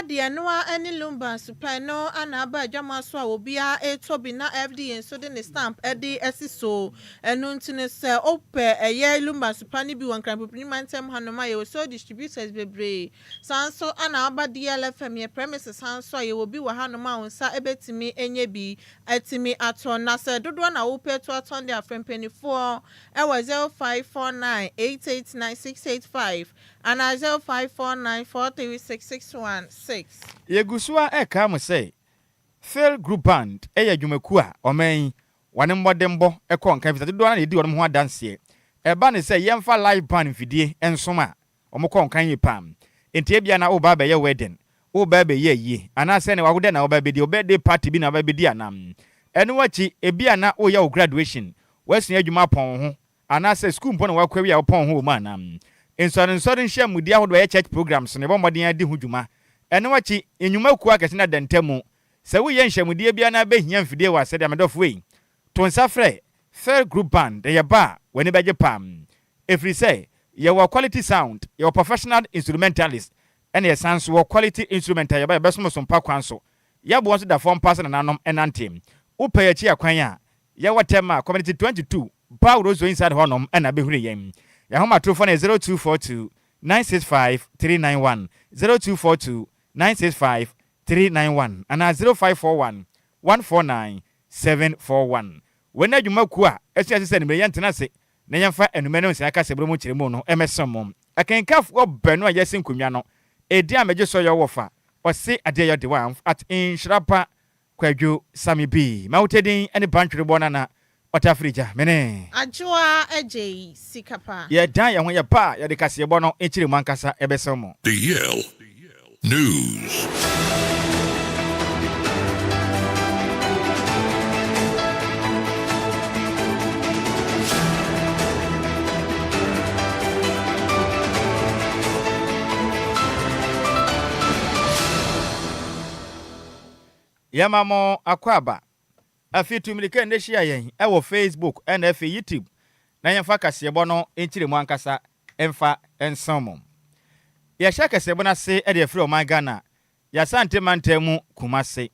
de no any Lumba supply no anaba Adjoa so obia e tobi na FD so de stamp edi esiso enu ntine se ope eye Lumba supply ni bi wan kran popini mantem hanoma ye so distributors bebre sanso anaba DLFM ye premises sanso ye obi wa hanoma onsa ebetimi enye bi etimi ato na se dodo na wo pe to aton de afrempenifo e wa 0549889685 and 0549436616. Yegusua eka say Fail Group Band dwumaku a oman wane mbodembo ekọ nkan fisa dodo na edi won ho adanse eba ne say yemfa live band fidie ensoma omukọ nkan yi pam entie bia na oba be ye wedding oba be ye yi ana se ne wagode na oba be di birthday party bi na oba be di anam enu wachi ebia na oya o graduation wasun adwuma pon ho ana se school mpon na wakwawi a pon ho ma anam ensori nhye mudi ahodo ye church programs ne bo modern adi ho dwuma enu wachi enyuma ku akese na dantemu se wo ye nhye bia na be hia mfidie wa se de amedofo yi to nsa frɛ Fair Group Band de yaba wani beje pam every say your quality sound your professional instrumentalist and your sounds wo quality instrumental yaba beso so mpa kwan so yabo won so da form pass na nanom enantem upa ya chi akwan a ya watema community 22 Paul Rozo inside honom na be huri yem ya homa trofo na 0242 965 391 0242 965 391 and 0541 149 741 when adwuma ku a esi se ne me yentena se na yemfa enume no nsia ka sebro mu kiremu no emesom akenkafo benu a yesi nkonwa no edi ameje so yo wofa ose ade yo de wan at Nhyiraba Kwadwo Sammy B mautedin ene bantwere bona na otafrija mene Adjoa Agyei Sikapa ye dan ye ho ye pa ye de kase bo no ekiremu ankasa ebesom The Yale News. Yamamo akwaba afitu milike ndeshia yen ewo Facebook and YouTube na yemfa kasebo no enchiremu ankasa emfa ensomo ya sha kasebo na se e de free o Ghana ya sante mantemu Kumase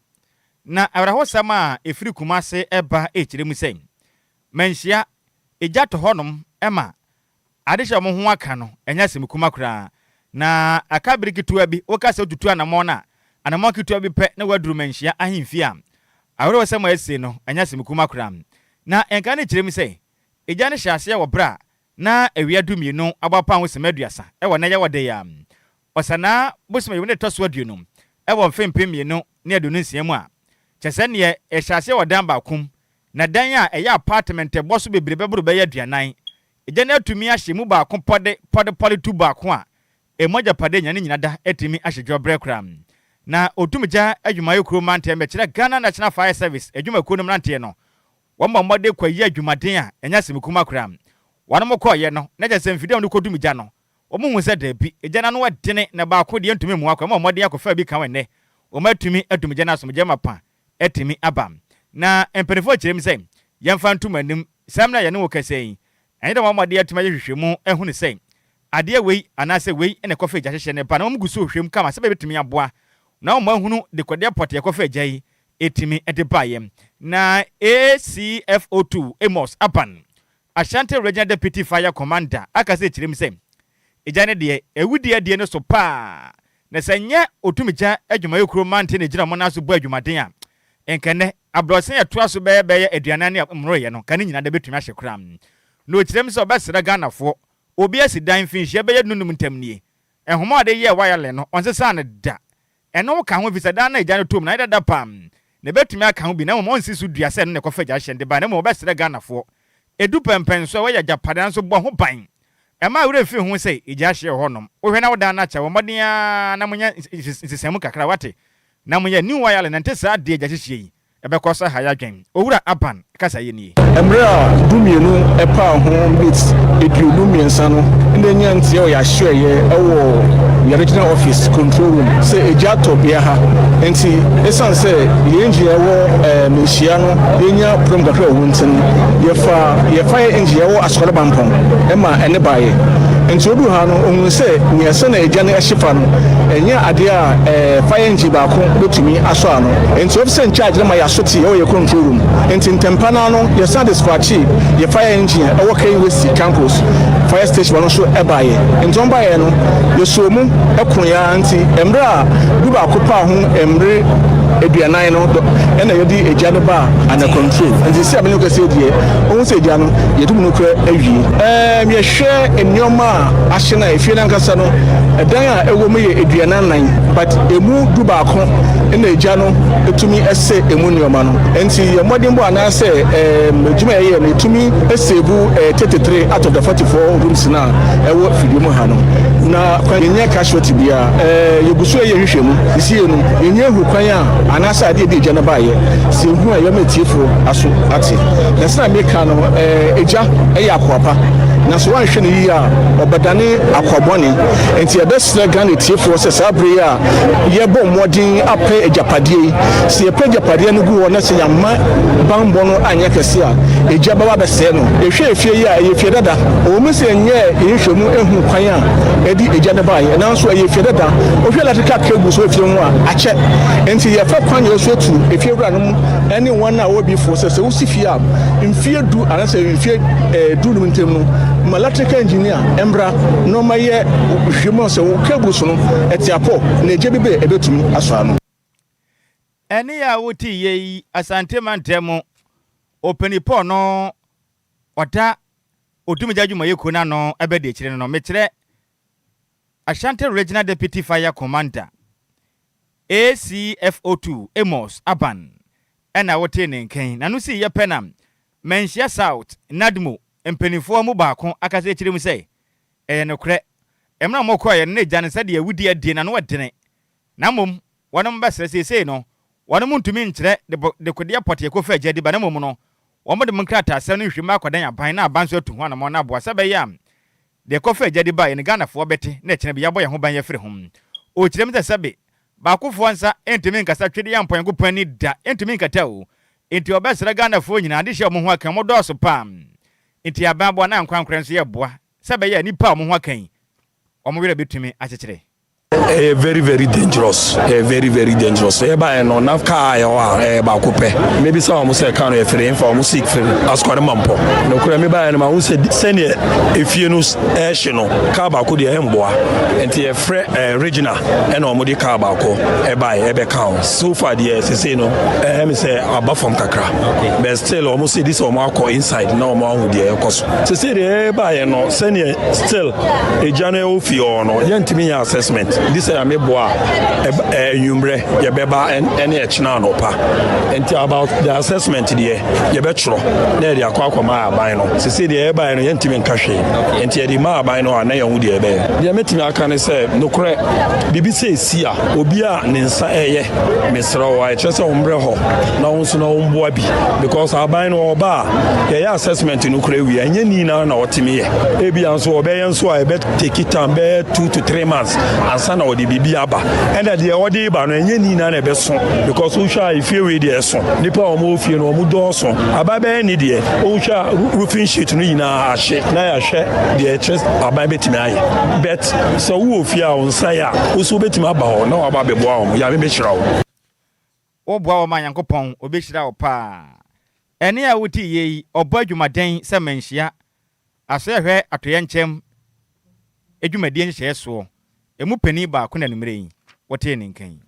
na awrahosama efiri Kumase eba echiremu sen menhia ejato honom ema adehya mo ho aka no enya sem kumakura na akabirikitu abi okase otutu anamo na anamo kitu abi pe na waduru menhia ahimfia awro sema ese no enya sem kumakura na enka ne chiremu sen eja ne hyase wo bra na ewia dumienu agbapa ho semaduasa ewo na ye wode ya osana bosima yune toso aduenu ewo mfempemienu ne adunu nsiamu a chese ne ehyase wo dan ba kum na dan a eya apartment eboso bebrebe buru be ya aduanan eja na atumi ahye mu ba kum pode tu ba kum a emoja pade nya ne nyina da etimi ahyedwo brekra na otumja adwumaye kuro mante me kire Ghana National Fire Service adwumakuo no mante no womba mmode kwayi adwumaden a enya semikuma kura wanom koye no na jese mfide no kodumja no omuhu se da bi ejana no wadene na ba ko de ntumi mu akwa mmode akofa bi kan wenne omatumi adumja na asomje mapa etimi abam na emperefo kirem se yemfa ntumanim samna ye ne wo kasei enye da mmode atuma hwehwemu ehunu se ade wei anase wei ene kofa eja hyehye ne ba na omguso hwem kama se betumi aboa na omahunu de kode pot ye kofa eja yi etimi edebayem na ACFO2 Amos Apan Ashanti Regional Deputy Fire Commander akase kirem se ejane de ewudi ade no so pa na sanye otumija adwumaye kuro mante ne gira mo na so bo adwumaden a enkene abrosen ya toaso beye aduanan ne mroye no kane nyina de betumi ahye kura no kirem se obesere Ghanafo obi asidan finhye beye nunum ntamnie ehoma de ye wayale no onsesa ne da eno ka ho visa dan na ejane tom na da pam ne betumi aka ho bi na mo nsi so duase no ne kofa gya hyende ba na mo obesere Ghanafo edu pempen so we ya japadan so bo ho ban ema wure fi ho sei egya hye honom wo hwe na wodan na cha wo modea na munya sisemu kakra wate na munya ni wayale na ntesa de egya hye yi ebekosa haya dwen owura Apan kasa ye ni emra dumienu epa ho bits eduonu miensa no ndenya ntie o ya hye ye ewo the regional office control room say ejato bia ha enti esan say ye engineer wo menhia no enya problem kakra wo ntin ye fa engineer wo asokore bampon ema ene baye nti odu ha no ohun se ne se na agya no ehyefa no enya ade a fire engine ba ko betumi aso ano nti officer in charge na ma yasoti e wo control room nti ntempa na no ye sa dispatch ye fire engine e wo kan west campus fire station no so e baye nti on baye no ye so mu ekonya nti emra du ba ko pa ho emre eduanan no ena ye di agya no ba under control nti se abenu ka se die ohun se agya no ye dum no kra awie me hwe enioma ahye na efie na nkasa no edan a ewo mu ye eduanan nan but emu du ba ko ena agya no etumi ese emu nioma no nti ye modern bo ana se ejuma ye na etumi esebu 33 out of the 44 rooms na ewo fidie mu ha no na kwenye casualty bia yegusu ye hwehwemu isi ye no yenye hu kwan a anasa ade de agya no ba ye se hu a ye metiefo aso ate na se na meka no agya akwapa na so wan hwe ne yi a obadane akwabone enti ye besre Ghana tiefo se sabre a ye bom modin ape ajapadie se ye pe ajapadie no gu wona se yamma bambo no anya kese a agya baba bese no ehwe efie yi a ye fie dada o mu se nye ehwemu ehu kwan a edi agya ne ba ye na so ye fie dada o hwe electrical cable so efie mu a ache enti ye fa kwan ye so tu efie wura no mu ene wona wo bi fo se wo si fie a mfie du anase mfie du no ntem no ma electrical engineer embra no ma ye hwemo se wo cable so no etiapo na agya bibe ebetumi aso ano ene ya woti ye asante mantemo openipo no oda odumi jajuma ye kuna no ebede kire no mekire Ashanti Regional Deputy Fire Commander ACFO2 Amos Aban ena wote ne nkan na no si ye penam Menhia South Nadmo empenifo mu baako akase kire mu sei no kre emra mokọ ye ne gya ne sade awudi ade na no wadene na mom wonom besesese no wonom ntumi nkire de kode apote ekofa agya di ba na mom no womo de mkrata asem no hwima akwadan aban na aban so tu ho na mo na abo asaba yam de kofa agya di ba ye ne Ghana fo bete na kire bi yabo ye ho ban ye fere hom o kire mta sabe ba kofo ansa entimi nkasa twede ya mpan go pani da entimi nkata o enti obesere Ghana fo nyina ade hye mo ho akan mo do so pam enti ababo na nkwankran so ye boa sabe ye nipa mo ho akan omo were betumi akekere very dangerous. Very dangerous. Eba no na car ya ba kupe. Maybe some mo say kan e free for mo seek free. Askore mampo. No kura me ba no ma wo say senior if you no no car ba ko de emboa. Enti e free regional e no mo de car ba ko e ba e be count. So far the say no me say aba from kakra. Okay. But still almost say this o mo akọ inside na o mo hu de e koso. Say the ba no senior still e jana ofi o no yantimi ya assessment. This is a meboa yumbre yebeba any echina no pa enti about the assessment there yebetro na dey akwa ma aban no se dey eba no yentimi nkahwe enti dey ma aban no na yehu dey ebe dey metimi aka ne se nokore bibi se si a obi a ne nsa eye mesro wa chese ombre ho na wonso na omboa bi because aban no oba ye assessment nokore wi anya ni na otimi ye ebi anso obeyen so a ebe take it time 2 to 3 months ansana odi bibi aba and the odi ba no enye ni na na ebe so because who sha if you dey so nipa o mo fie no o mu do so aba be ni de o sha roofing sheet no ina ahye na ya hwe the chest aba betimi aye bet so wo fie a onsa ya wo so betimi aba ho na aba be boa o ya me hira wo boa o ma Yankopon obehira o pa ene a wuti ye obo adwumaden se Menhia aso hwe atoye nchem adwumadie nhye so emu pani ba ko na numere yi wote ne nkan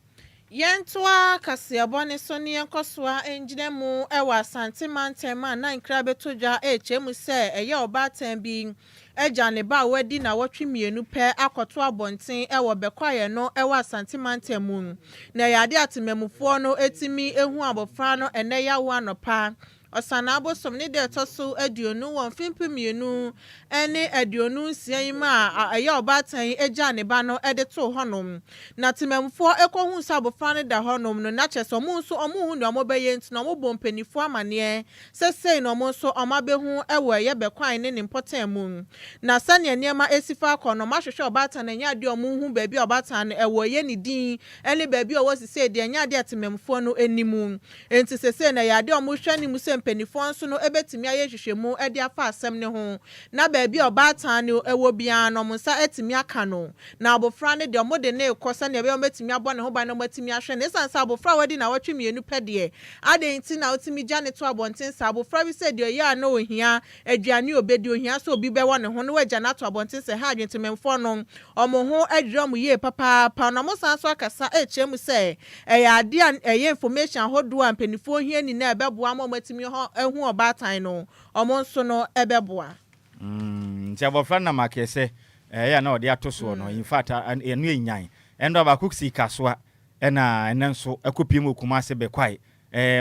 Yentoa kasiabone so ne enkosoa enginemu ewa Asante Mantema na nkra betodwa echemu se eye obatan bi eja ne ba wadi na wotwe mienu pe akoto abonten ewo bekwaye no ewa Asante Mantemu na yade atememufo no etimi ehu abofra no ene yawo anopa Osana abosom ne de toso aduonu won fimpimienu ene aduonu nsianyima eye obatan eja ne ba no ede to honom na tememfo ekohu sabofra ne da honom no na cheso mu nso omu no amobeye ntino omobom panifo amane sesei no mo nso omabehu ewo ye bekwan ne nimpotan mu na sane niema esifa akono mahwehwe obatan nya ade omu hu baabi obatan ewo ye ne din ene baabi owo sise de nya ade atememfo no enimu enti sesei na ya ade omu hwani mu penifon so no ebetimi aye hwehwemu e de afa asem ne ho na ba bi obatan ne ewo bia no mo nsa etimi aka no na abofra ne de omode ne ekosa ne be ometimi abo ne ho ba no matimi ahwe ne sansa abofra wadi na watwe mienu pede ade nti na otimi gya ne to abonten sa abofra bi se de ya na ohia aduane obedi ohia so obi be wo ne ho no wagya na to abonten se ha adwentememfo no omo ho adwira mu ye papa pa no mo sanso akasa echemu se eya ade eye information hodo an penifo hia ni na ebeboa mo matimi ho ehu obatan no omo nso no ebeboa nti abofra na makese ya na ode atoso no in fact enu enyan endo ba kuksi kasoa ena enenso akopiem okumase be kwai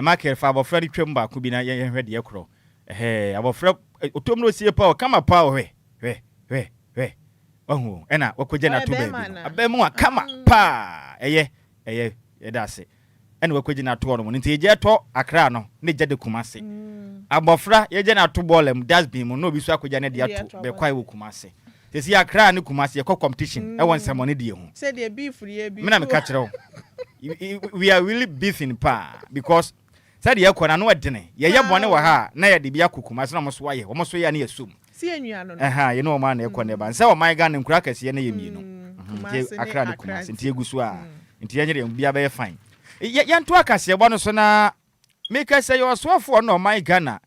market fa abofra de twem ba ku bi na ye hwede ekro abofra otom no sie pa o kama pa o hwe ohu ena wakoje na to ba bi abemu kama pa eye dase ena wakoje na to no nti eje to akra no ne je de kumase abofra ye je na to bolem dasbin mu no bi so akoje na de ato be kwai wo kumase tesi akra ne kumase ye competition e won semone de hu say the beef re bi me na me ka kire we are really beefing pa because said ye kona no wadene ye bone wa ha na ye de bia kukumase na mo so aye wo so ya na yesum si enua no ye no ma na ye kona ba nse o man ga ne nkura kase ye na ye mienu akra ne kumase nti egusu a nti ye nyere bia be fine ye nto akase bo no so na me ka say yo so fo no man Ghana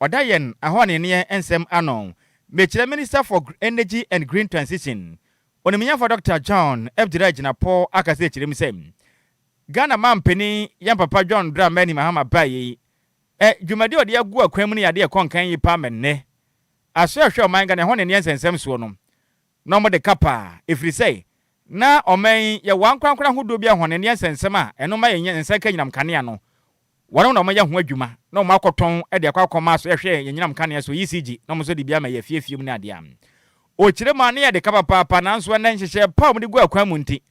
odayen ahone ne ensem anon Mechile Minister for Energy and Green Transition oniminya for Dr. John Agyei Sikapa akase chirem sem Ghana mampeni yan papa John Dramani Mahama bayi dwumade ode agu akwam ne yade konkan yi pa menne aso ahwe oman Ghana ho ne nsensem so no no mo de kapa efri say na oman ye wankwankra hodo bia ho ne nsensem a eno ma ye nsaka nyinam kanea no wano na omoya ho adwuma na omo akoton e de akakoma so ehwe yenyinam kanea so ECG na omo so de bia ma ye fiefie mu na ade am o kire ma ne ye de kapa papa na nso na nhyehyɛ pa omo de gu akwan mu nti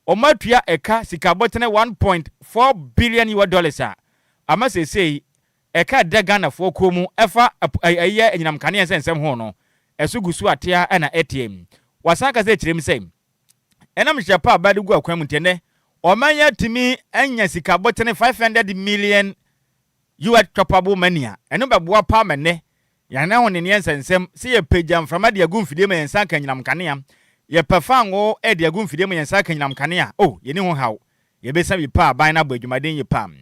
omo atua eka sikabotene 1.4 billion US dollars ama sesei eka de Ghana fo komu efa aye enyinam kanea sensem ho no eso gusu atea na ATM wasaka ze kire msem enam hye pa ba de gu akwan mu ntene omanya timi anya sikabotene 500 million US topable mania eno beboa pa menne ya na ho ne nsensem se ye pagam from ade agumfide ma yensa kan nyinam kanea ye pafango e de agumfide ma yensa kan nyinam kanea ye ni ho haw ye besa bi pa ban na badwumaden ye pam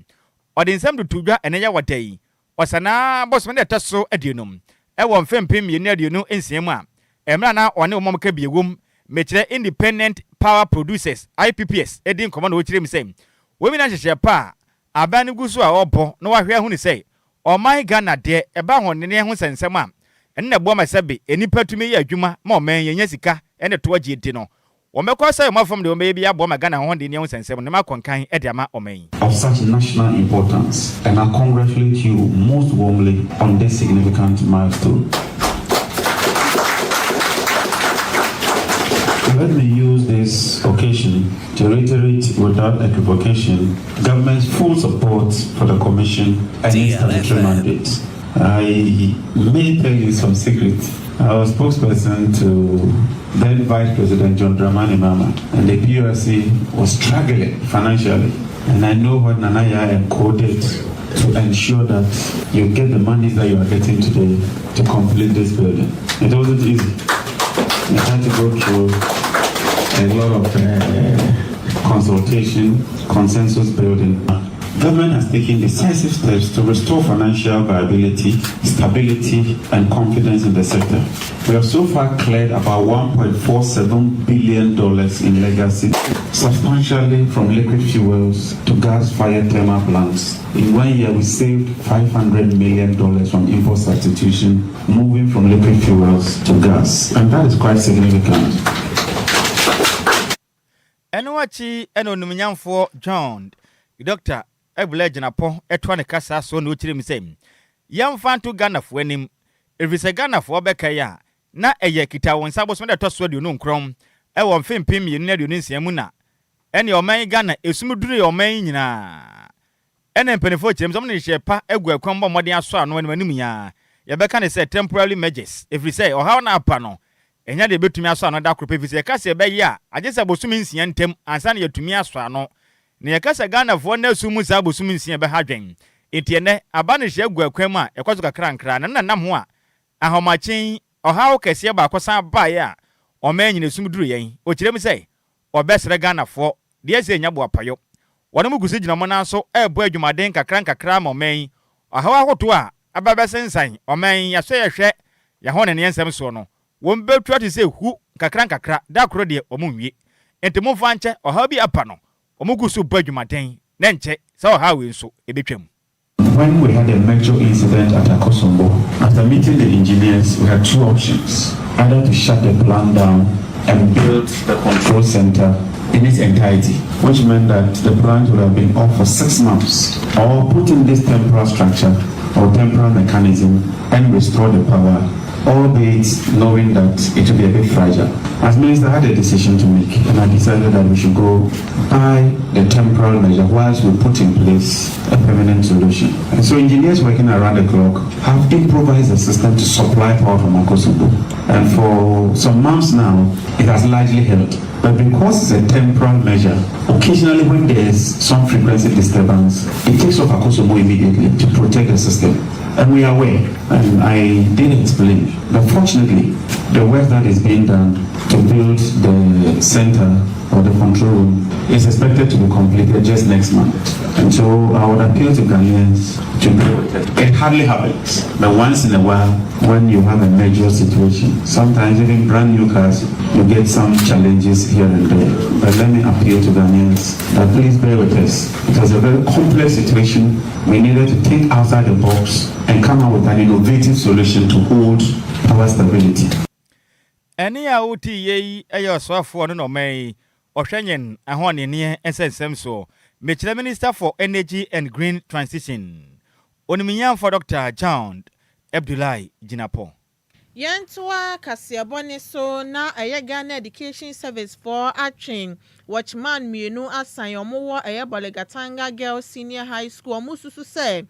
ode nsem do tudwa ene ya wadai osana boss me de taso aduonum e wo mfempem ye ni aduonu ensiemu a emra na one omom ka biegum mechire independent power producers IPPS edin command wo kire mi sem wo mi na hyehye pa abani gusu a obo no wahwe hu ni sei o my Ghana de eba ho ne ho sensem a enne na bo ma sebe enipa tumi ye adwuma ma o man yenya sika ene to agye di no wo mekọ sai mo fam de o mebi abo ma Ghana ho de ne ho sensem ne ma konkan e de ama o man of such national importance, and I congratulate you most warmly on this significant milestone. Let me use this occasion to reiterate without equivocation government's full support for the Commission and its statutory mandate. I may tell you some secrets. I was spokesperson to then Vice President John Dramani Mahama, and the PRC was struggling financially. And I know what Nanaya encoded to ensure that you get the money that you are getting today to complete this building. It wasn't easy. We had to go through a lot of consultation, consensus building. Government has taken decisive steps to restore financial viability, stability, and confidence in the sector. We have so far cleared about $1.47 billion in legacy, substantially from liquid fuels to gas-fired thermal plants. In 1 year, we saved $500 million from import substitution, moving from liquid fuels to gas. And that is quite significant. Enuachi enonumnyamfo John Dr. Agyei Sikapa etwa ne kasa so no kire misem yamfa to Ghana fo anim efise Ghana fo bekaya na eye kita won sabo so de to so de no nkrom e won fempem ye na de no nsiamu na ene oman Ghana esumduru ye oman nyina ene mpenefo kire misem ne hye pa agu akwan bo modern aso ano ne manim ya ye beka ne say temporary measures efise o ha na apa no enya de betumi aso ano da krope efise ka se be ya agese bosumi nsia ntem ansa na yetumi aso ano ne yakasa Ghana fo na sumu sa bosumi nsia be hadwen entiene abane hye agua kwam a ekwazo kakrankra na nam ho a ahomachen ohawo kese ba akosan bae a omanyine sumduru yen okirem sei obesre Ghanafo de ese nya bo apayo wona mugusi gina mo na so ebo adwumaden kakrankra ma oman ohawo ahoto a ababesensan oman yaso yehwe ya hone ne ensem so no won betua te se hu kakrankra da kro de omunwie entimo fanche ohawo bi apa no omugusu bo adwumaden na nche se ohawo nso ebetwam. When we had a major incident at Akosombo, after meeting the engineers, we had two options: either to shut the plant down and build the control center in its entirety, which meant that the plant would have been off for 6 months, or put in this temporary structure or temporary mechanism and restore the power, albeit knowing that it would be a bit fragile. As minister, I had a decision to make, and I decided that we should go by the temporary measure whilst we put in place a permanent solution. And so engineers working around the clock have improvised a system to supply power from Akosombo. And for some months now, it has largely held. But because it's a temporary measure, occasionally when there's some frequency disturbance, it takes off Akosombo immediately to protect the system. And we are aware, and I did explain that fortunately, the work that is being done to build the center or the control room is expected to be completed just next month. And so I would appeal to Ghanaians to bear with it. It hardly happens, but once in a while, when you have a major situation, sometimes even brand new cars, you get some challenges here and there. But let me appeal to Ghanaians that please bear with us. It was a very complex situation. We needed to think outside the box and come up with an innovative solution to hold power stability. Any out ye ayo swafo no mai ohwenyen ahone ne ensensem so Mechile Minister for Energy and Green Transition Onimiyan for Dr. John Abdullahi Jinapo. Yentua kasiabone so na Ghana Education Service for Action Watchman mienu asan yomo Bolegatanga Girls Senior High School mususu se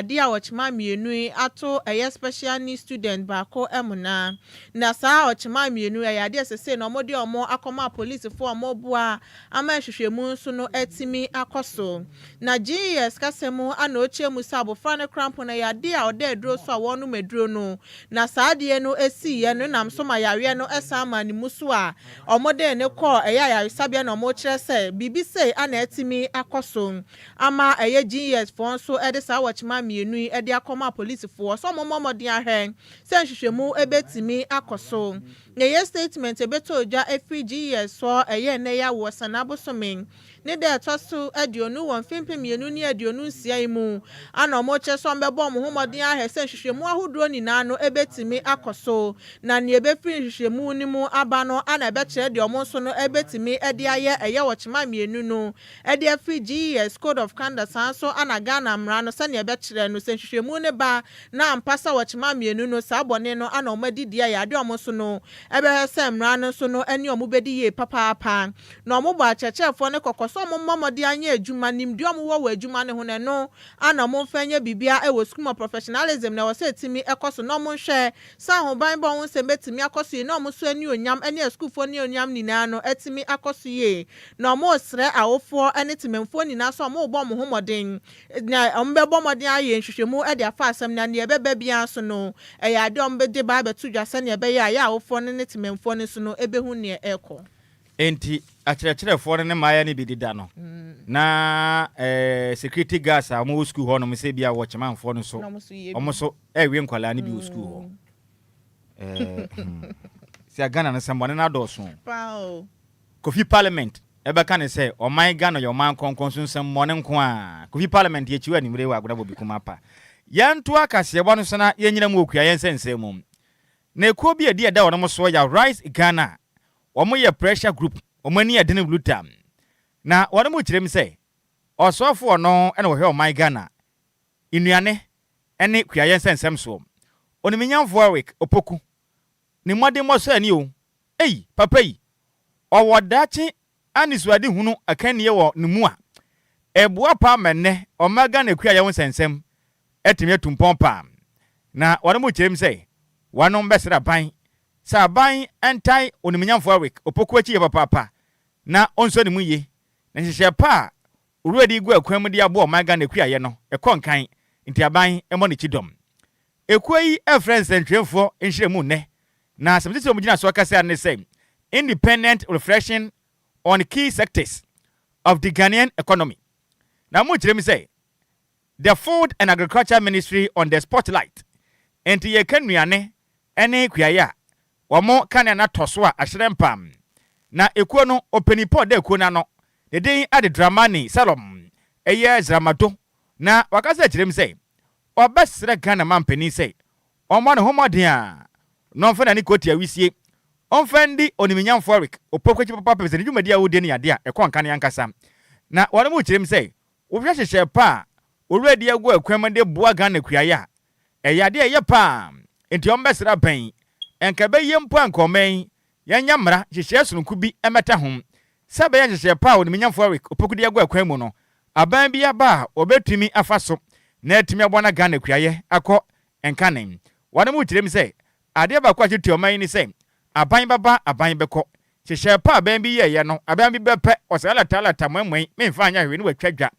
dia watchman mienu ato special needs student bako emuna na sa watchman mienu dia sese no modi omo akoma police for omobua ama hwehwemu nso no etimi akoso na GS kasemu ana ochie musa abofra ne cramp na dia ode dro so a wonu medro no na sa no esi ye no nam so ma yawe no esama ni musu a omode ne ko yaresabia na omo kire se bibi se ana etimi akoso ama GS fon so ede sa watchman mienu ede akoma police for so momodin ahwen se nhwehwemu ebetimi akoso na ye statement ebeto oja GS so ne ya wo sanabo somen ne de toso aduonu won fimpim mienu ni aduonu nsia imu ana omo kire so mbebo momodin ahwen se nhwehwemu ahudro ni na no ebetimi akoso na ne ebefiri nhwehwemu ni mu aba no ana ebekire de omo so no ebetimi ede aye watchman mienu no ede GS code of conduct so ana Ghana mra no se ne ebekire no se nhwehwemu ne ba na ampasa watchman mienu no sa bone no ana omadidi ya de omo so no ebe se mra no so no eni omubedi ye papa na omo ba chechefo ne kokoso omo momodi anya adwuma nimdi omo wo adwuma ne ho ne no ana omo mfanya bibia e wo school of professionalism na wo se timi ekoso no omo hwe sa ho ban bo won se betimi akoso ye na omo so ani onyam ani school fo ni onyam nina no etimi akoso ye na omo sre awofo ene timemfo nina so omo bo mo homoden na omo be bo modin aye nhwehwemu e de afa asem na ne ebeba bia so no ade omo be de ba betu dwase ne ebe ya awofo ne timemfo ne so no ebehu ne eko enti akyerɛkyerɛfo ne maaya ne bidida no na security guards a mo school ho no se bia watchmanfo no so omo so ewe nkwala ne bi school ho si Ghana no sembone na doso Kofi Parliament ebe ka ne se o man Ghana yo man konkon so sembone nko a Kofi Parliament ye chiwa nimre wa agoda bobi kuma pa yanto akase bo no so na yenyina mu okua yensensem mum na ekuo bi ade da wono so ya Rise Ghana omo ye pressure group omo ani ade ne glutam na wono mu kirem se osofo no ene wo hwe o man Ghana inuane ene kua yensensem so oniminyamfo awek opoku ni mwade moso ani o papa yi owodachi anisuade hunu akanie wo nemu a ebua pa menne omaga na kua ye sensem etimi atumpompa na wone mu kirem se wanom besra ban sa ban entai oniminyamfo awek opoku achi ye papa na onso ne mu ye na hihye pa uredi gu akwam de abo man Ghana kuaye no ekonkan nti aban emo ne chidom ekuyi friends entwefo nhiremu ne na semtete omugina so akasa ne say independent reflection on key sectors of the Ghanaian economy. Now mu kirem say the Food and Agriculture Ministry on the spotlight enti ye kanuane ene kuaye womo kana na toso a ahyerempam na ekuo no openipo da ekuo na no the day ade dramani salom eye zramado na wakasa kirem say obesre Ghana mampani say omo ne homoden a no mfa na ni koti awisie onfendi oniminyamfo Eric opokwachi papa pese ne dwumadi a wode ne ade a ekonka ne yankasa na wone mu kirem say wo hwehyehyɛ pa already agu akwamde boa Ghana kuaye a eyade eye pa enti ombesra ban enkabe yempo ankomen yanya mra hyehyɛ sononku bi emeta hom sebe hyehyɛ pa oniminyamfo Eric opokudi agu akwamu no aban bi aba obetumi afaso na etumi abona Ghana kuaye akọ enkanen wone mu kirem say ade ba kwa hyetu oman ni say aban baba aban beko hyehyɛ pa aban bi ye no aban bi bepe osala talata mwemwen memfa anya hwe ni watwadwa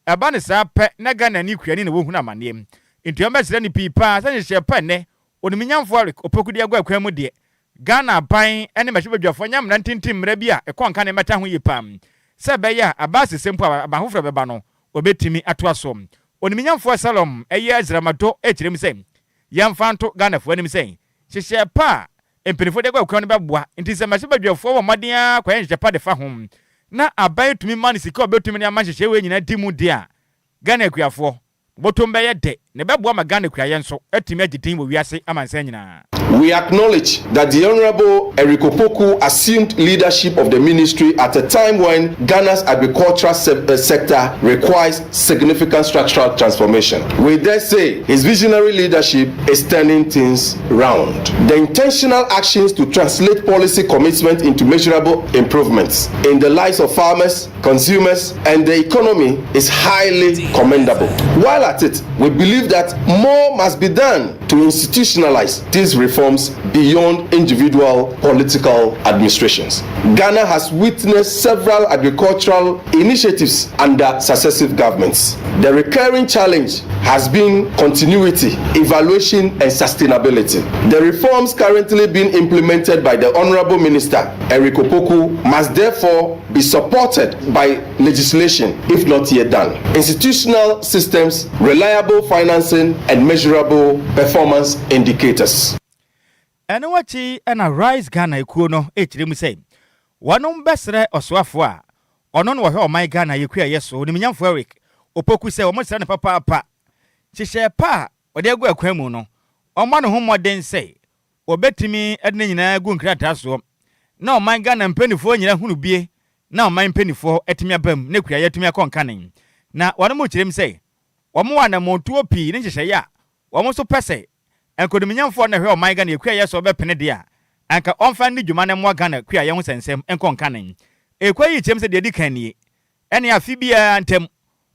aba ne sa pe na Ghana ni kuani na wohunu amanem nti ombesere ni pipa sa hyehyɛ pa ne oniminyamfo Eric opokudi agu akwamu de Ghana aban ene mahwebadwafo nyam na ntintim mra bi a ekonka ne meta ho yipam sebe ya abase sempo aba hofra beba no obetimi ato aso oniminyamfo Salom eye azramado ekirem say yamfanto Ghana fo anim say hyehyɛ pa empenifo de kwa no beboa nti se mahwebadwafo wo modea kwa hyehyɛ pa de fa hom na aban tumi man sika obetumi ne ama hyehyɛ we nyina dimu de a Ghana akuafo botom be ye de ne beboa ma Ghana kuaye nso atumi agidin wo wiase amansa nyina. We acknowledge that the Honorable Eric Opoku assumed leadership of the ministry at a time when Ghana's agricultural sector requires significant structural transformation. We dare say his visionary leadership is turning things round. The intentional actions to translate policy commitment into measurable improvements in the lives of farmers, consumers, and the economy is highly commendable. While at it, we believe that more must be done to institutionalize these reforms beyond individual political administrations. Ghana has witnessed several agricultural initiatives under successive governments. The recurring challenge has been continuity, evaluation, and sustainability. The reforms currently being implemented by the Honorable Minister, Eric Opoku, must therefore be supported by legislation, if not yet done. Institutional systems, reliable financing, and measurable performance indicators. Eno wachi ena Rise Ghana ekuo no ekirem say wanom besre oswafo a ono no wo oman Ghana yekua yeso oniminyamfo Eric Opoku say omo sra ne papa apa hyehyɛ pa ode agu akwamu no omo ne ho moden say obetimi edne nyina gu nkrata so na oman Ghana mpanifo nyina hunu bie na oman mpanifo etimi abam na kua yetimi akonkanen na wanom kirem say omo wana montuo pi ne hyehyɛ ya omo so pese enkodiminyamfo na hwe oman Ghana yekua yeso obepene de a anka onfa ne dwuma ne mo Ghana kua ye ho sensem enkonkanen ekwayi kyem se de di kan nie ene afibia ntem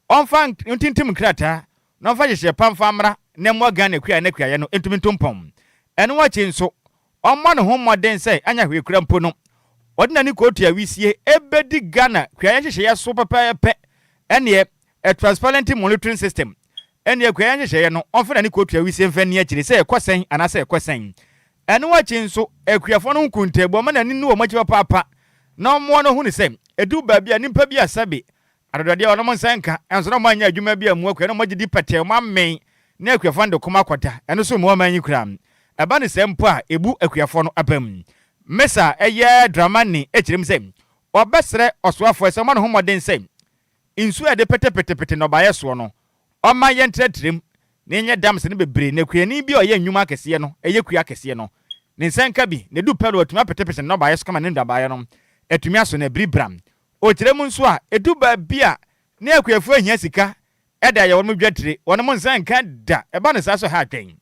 onfa ntintim krata na onfa hyehyɛ pamfa mra ne mo Ghana kua ne kua ye no entumi ntompom ene wachi nso omma ne ho moden sɛ anya hwe kura mpo no odina ni kotu awisie ebedi Ghana kua ye hyehyɛ ye so papa pe ene a transparent monitoring system ene kua ye hyehyɛ ye no onfa ni kotu awisie mfa ni akire sɛ ekosen anase ekosen ene wachi nso akuafo no nkuntabo ma na ni no mo agye papa na mo no hu ni sɛ edu ba bia nimpa bia sabe adodode a no nsanka enso no manya adwuma bia mu akua no mo gidi pete mo amen na akuafo ndo koma kwata eno so mo manyi kura eba ne sempo a ebu akuafo no abam mesa eye dramani ekirem sɛ obesre oswafo sɛ mo no ho moden sɛ insu ade pete no baye so no oma ye ntretrem na enye dams ne bebre na kuani bi oye nnwuma akese no eye kua akese no ne nsanka bi ne du pelo atuma pete no baye so kama ne ndabaye no etumi aso na bribram o kirem nso a edu ba bia na akuafo ahia sika eda ye won dwatire won mo nsanka da eba ne sa so ha dwen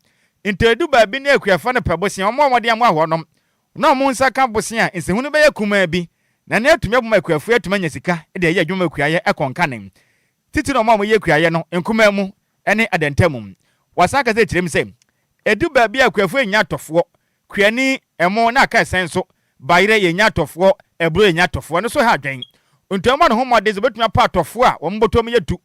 intedu ba bi na akuafo ne pebosia omo omode am ahonom na mo nsaka bosia nsehunu be yakuma bi na na etumi aboma akuafo etuma nya sika eda ye adwuma akuaye ekonkanen titi no mo ye akuaye no nkuma mu ene adantamum wasaka ze kirem se edu ba bi akuafo nya tofo kuani emo na aka sen so bayire ye nya tofo ebro ye nya tofo no so ha dwen Untama no homo de zebetuma part of a wo mbotom yetu.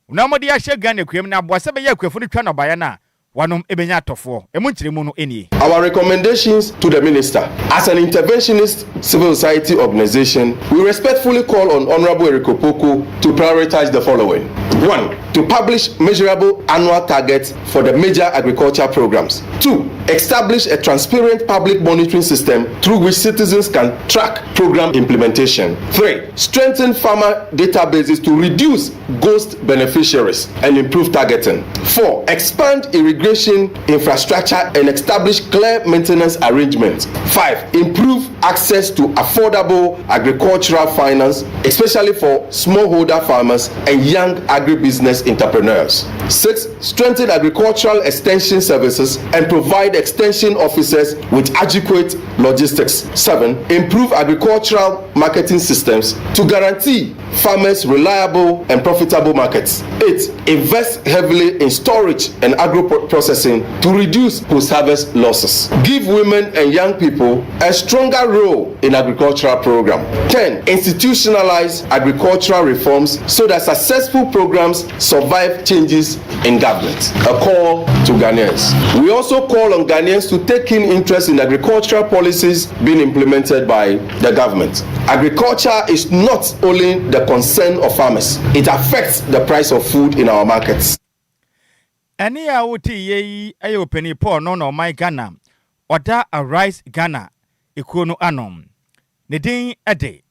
Una mo de ahye Ghana kwem na boase be yakwafu no twa no baye na wanom ebenya atofo emu nkyiremu no enie. Our recommendations to the minister. As an interventionist civil society organization, we respectfully call on Honorable Erikopoku to prioritize the following. 1. To publish measurable annual targets for the major agriculture programs. 2. Establish a transparent public monitoring system through which citizens can track program implementation. 3. Strengthen farmer databases to reduce ghost beneficiaries and improve targeting. 4. Expand irrigation infrastructure and establish clear maintenance arrangements. 5. Improve access to affordable agricultural finance, especially for smallholder farmers and young agribusiness entrepreneurs. 6. Strengthen agricultural extension services and provide extension officers with adequate logistics. 7. Improve agricultural marketing systems to guarantee farmers reliable and profitable markets. 8. Invest heavily in storage and agro-processing to reduce post-harvest losses. Give women and young people a stronger role in agricultural program. 10. Institutionalize agricultural reforms so that successful programs survive changes in government. A call to Ghanaians. We also call on Ghanaians to take keen interest in agricultural policies being implemented by the government. Agriculture is not only the concern of farmers, it affects the price of food in our markets. Any auti ye ayo penny poor no my Ghana, oda a rice Ghana, ikono anom. Nedin ade,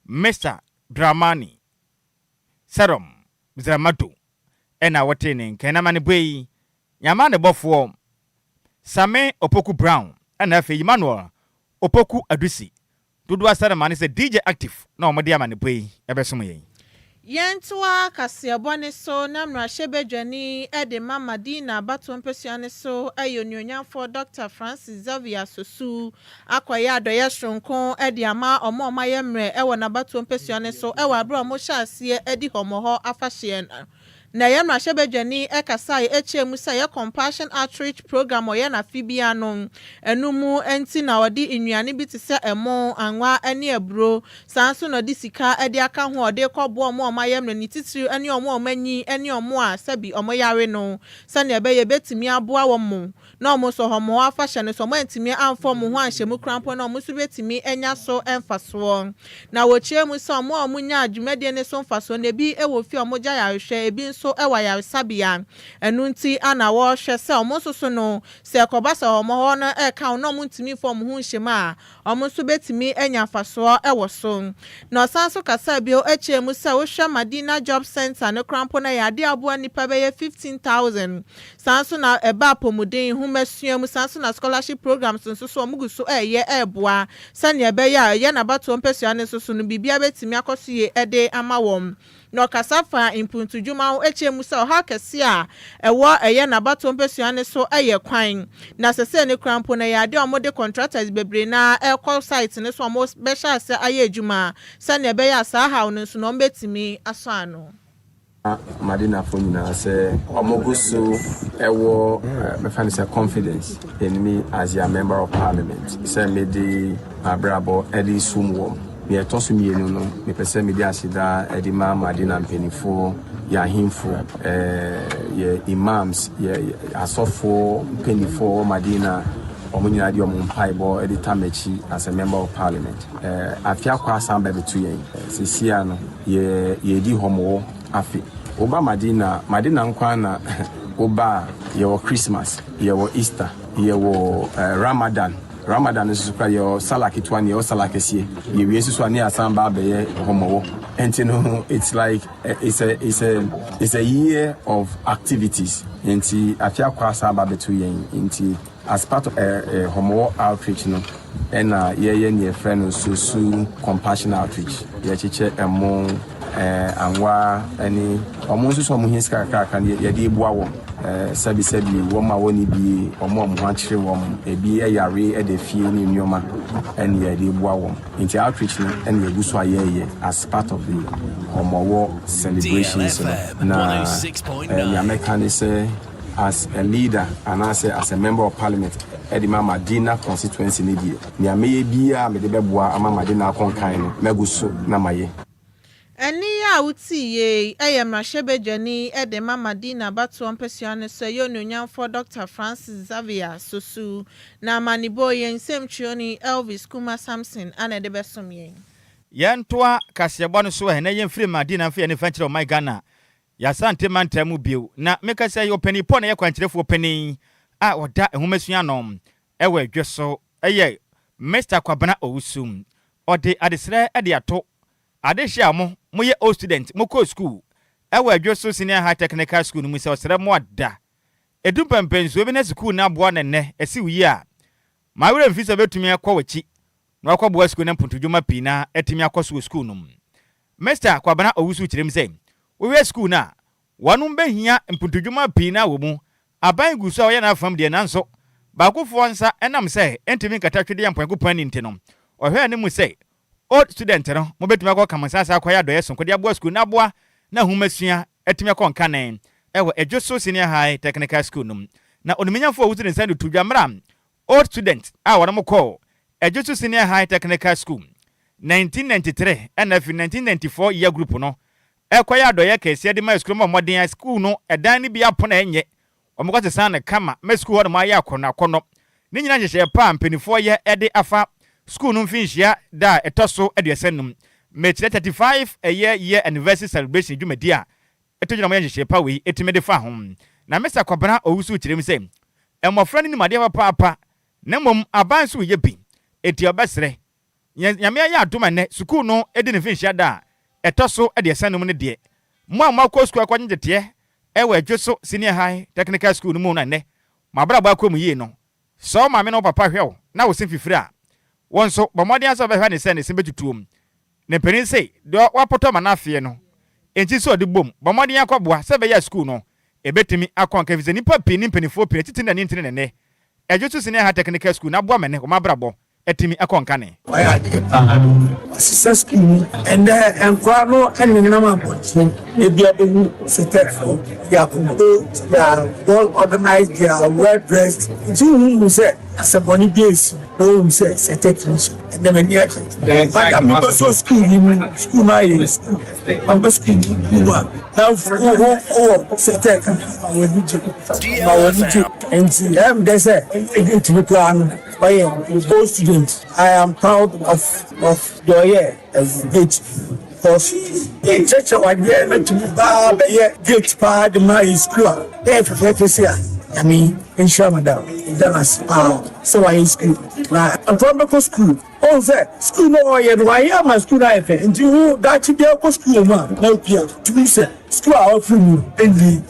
Mr. Dramani, Serum, Zramatu, ena watene, kenamani bwe, yamane bofo, Same Opoku Brown, and F. Emmanuel, Opoku Adusi. Dudwa Saramani said DJ Active, no Madiamani bwe, ebesume. Yentua kasiabone so namra shebe jani ede mama dina batu mpesiane so ayo nyonya for Dr. Francis Xavier Sosu akwa ya doye shronkon ede ama omo mayemre ewo na batu mpesiane so ewa abro mo shasie edi homoho afashien na yamra shebe jani ekasai musa ya compassion outreach program oye na fibia no enumu enti na odi inuane bi tise emo anwa ene ebro sanso no di sika ede aka ho ode kobo omo mayemre ni titiri ene omo manyi ene omo a sabi omo yare no sane ebeye betimi aboa wo mo na omo so homo afahye ne so mo entimi amfo mo ho anhye mu krampo na omo so betimi enya so emfaso na wochie mu so omo nya adwumade ne so mfaso na bi ewo fi omo gya yarehwe ebi so ewa ya sabia enunti ana wo hwe se omo so no se kobasa omo ho no ka no omo ntimi fo omo ho nhema omo so betimi enya faso ewo so na osanso kasa bio mu se wo hwe Madina Job Center ne krampo na ya de aboa nipa be 15,000 sanso na eba pomuden hu masua mu sanso na scholarship programs nso so omo guso eye eboa sane ebe ya na bato mpesua ne so no bibia betimi akoso ede ama wom no kasafa impuntu juma mu se ha kese a ewo eye na bato mpesua ne so eye kwan na sese ne krampo na ya de omo de contractors bebre na call site ne so omo special se aye juma sane ebe ya sa ha no so no betimi aso ano Madina Fonina say Omogusu ewo me confidence in me as a member of parliament. Say me di abrabo edi sumwo. Me etosu mienu no me pese me di asida edi ma Madina mpenifo ya himfo ye imams ye asofo mpenifo Madina omunyina di omumpaibo edi tamechi as a member of parliament. Afia kwa samba betu yen. Sisia no ye di homo afi oba Madina nkwana oba yewo Christmas yewo Easter yewo Ramadan is your salakitwani your salakesie ye yesu ani asamba be homowo entino it's like it's a year of activities enti afia kwa samba betu yen enti as part of homo outreach no and ye near friend so compassion outreach ye chiche emo anwa ani omonso so muhin skaka kan ye de boa wo sabi wo ma woni bi omo ho akire wo ebi yare e de fie ni nyoma and ye de boa wo into outreach and ye guso aye as part of the omowo celebrations DLFM, na 106.9 ya mekani say as a leader and as a member of parliament Edima Madina constituency ni die. Ni ameye bia me de beboa ama Madina konkan no meguso na maye. Eni ya uti ye mrashebe jeni mama dina batu ampesiane so yo nyamfo Dr. Francis Xavier Sosu na manibo yen sem chioni Elvis Kuma Samson ana de besom yen. Yen toa kasebɔ no so he na yen firi madina mfa ne fankyere o my Ghana. Ya sante mantamu bio na meka say yo pani po na ye kwankyerefo pani a oda ehomesua nom ewe dweso eye Mr. Kwabena Owusum ode adesre ade ato adehia mo ye old student mo ko school ewe dweso senior high technical school no mu se osere mo ada edu pempenso bi na school na boa nenne esi wi a ma wure mfisa betumi akwa wachi na akwa boa school na mpuntudwuma pina etimi akwa school no Mr. Kwabena Owusu kirem say we school na wanum behia mpuntudwuma pina wo mu aban guso a ye na afam de nanso bakufo nsa enam say entimi katatwede yampon ni ntino ohwe ne mu say old student no mo betumi akwa kamasasa akwa ya do yeso kodi aboa school na boa na humasua etimi akwa nkanen ewo Adjoa senior high technical school no na oniminyafo Owusu ne sande tudwamra old student a wona mo call Adjoa senior high technical school 1993 and 1994 year group no ekwaya do ye kese de ma school mo modern school no edan ni bia pona enye omokwate san kama ma school ho no ma ya akono ni nyina hyehye pa mpenifo ye ede afa school no mfinhia da etoso aduasanum mechi 35 a year anniversary celebration dwumadi a etojuna mo hyehye pa we etimede fa ho na Mr. Kwabena Owusu kirem se emofra ni made papa na mom abanso ye bi eti obesre nyame ya adoma ne school no edi ne mfinhia da etoso aduasanum ne de mo amakọ school akwanyete ewe Adjoa senior high technical school no mu na ne mabra ba akomu yi no so ma me no papa hwew na wo simfifiri a wonso bomode anso be hwa ne se ne simbetutuom ne perin sei do wapoto manafie no enti so de bom bomode akoboa se be ya school no ebetimi akwanka vize nipa pini mpenifo pini titi na nintine ne Adjoa senior high technical school na boa mene o mabrabo etimi akwanka ne successful and Enquires and Nhyiraba ebia behu settle ya kudo ya well organized ya well dressed who say as a body base who say settle and then near but I'm so school my school I'm school now settle and there's a to plan by a student. I am proud of your year as gate because in church one year to be gate part of my school. I mean, in Shamada, so I school. I'm from the school. Oh, that school no year. Why am I school life? And you that you go school man. No peer. To be said, school out from you.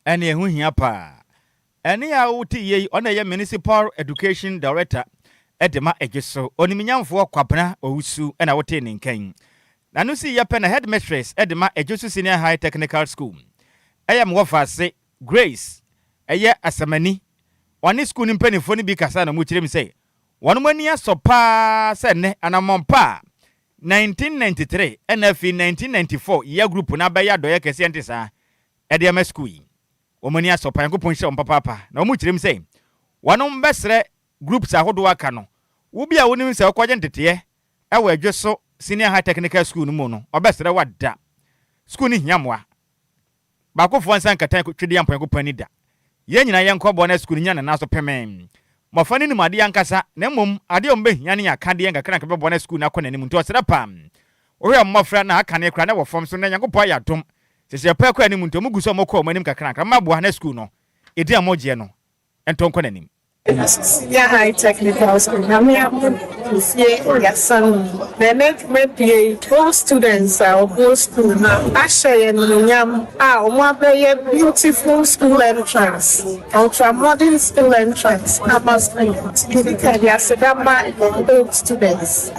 And ye hu hia pa. Ene ya uti ye ona ye municipal education director edema egeso oniminyamfo Kwabena Owusu ena wote ne nkan na no si yepe na headmistress edema Adjoa senior high technical school ayam wofase Grace eye asamani oni school mpanifo ni bi kasa na mu kirem say wono mani asopa se ne anamompa 1993 NF 1994 year group na baya do ye kese entisa edema school omani asopa yankopon hye ompapa na omu kirem say wono mbesre groups ahodo aka no wo bia wonim se okwaje ntete ewe Adjoa senior high technical school no mu no obesre wada school ni hiamwa ba ko fo nsan katan twede yampon ko pani da ye nyina ye nkobo na school nya na so pemen mofani ni made yankasa na mom ade ombe hia ne akade ye ngakran ka bebo na school na kona ni mu nto osere pam wo hwe mmofra na aka ne kra na wo fom so na yankopon ya dom sese pa kwa ni mu nto mugu so mokọ manim kakran ka mabo na school no edi amoje no ento nkọ nanim. Yeah, high technical school. I mean, all students are all school now. Actually, beautiful school entrance, ultra modern school entrance. I must say, old students.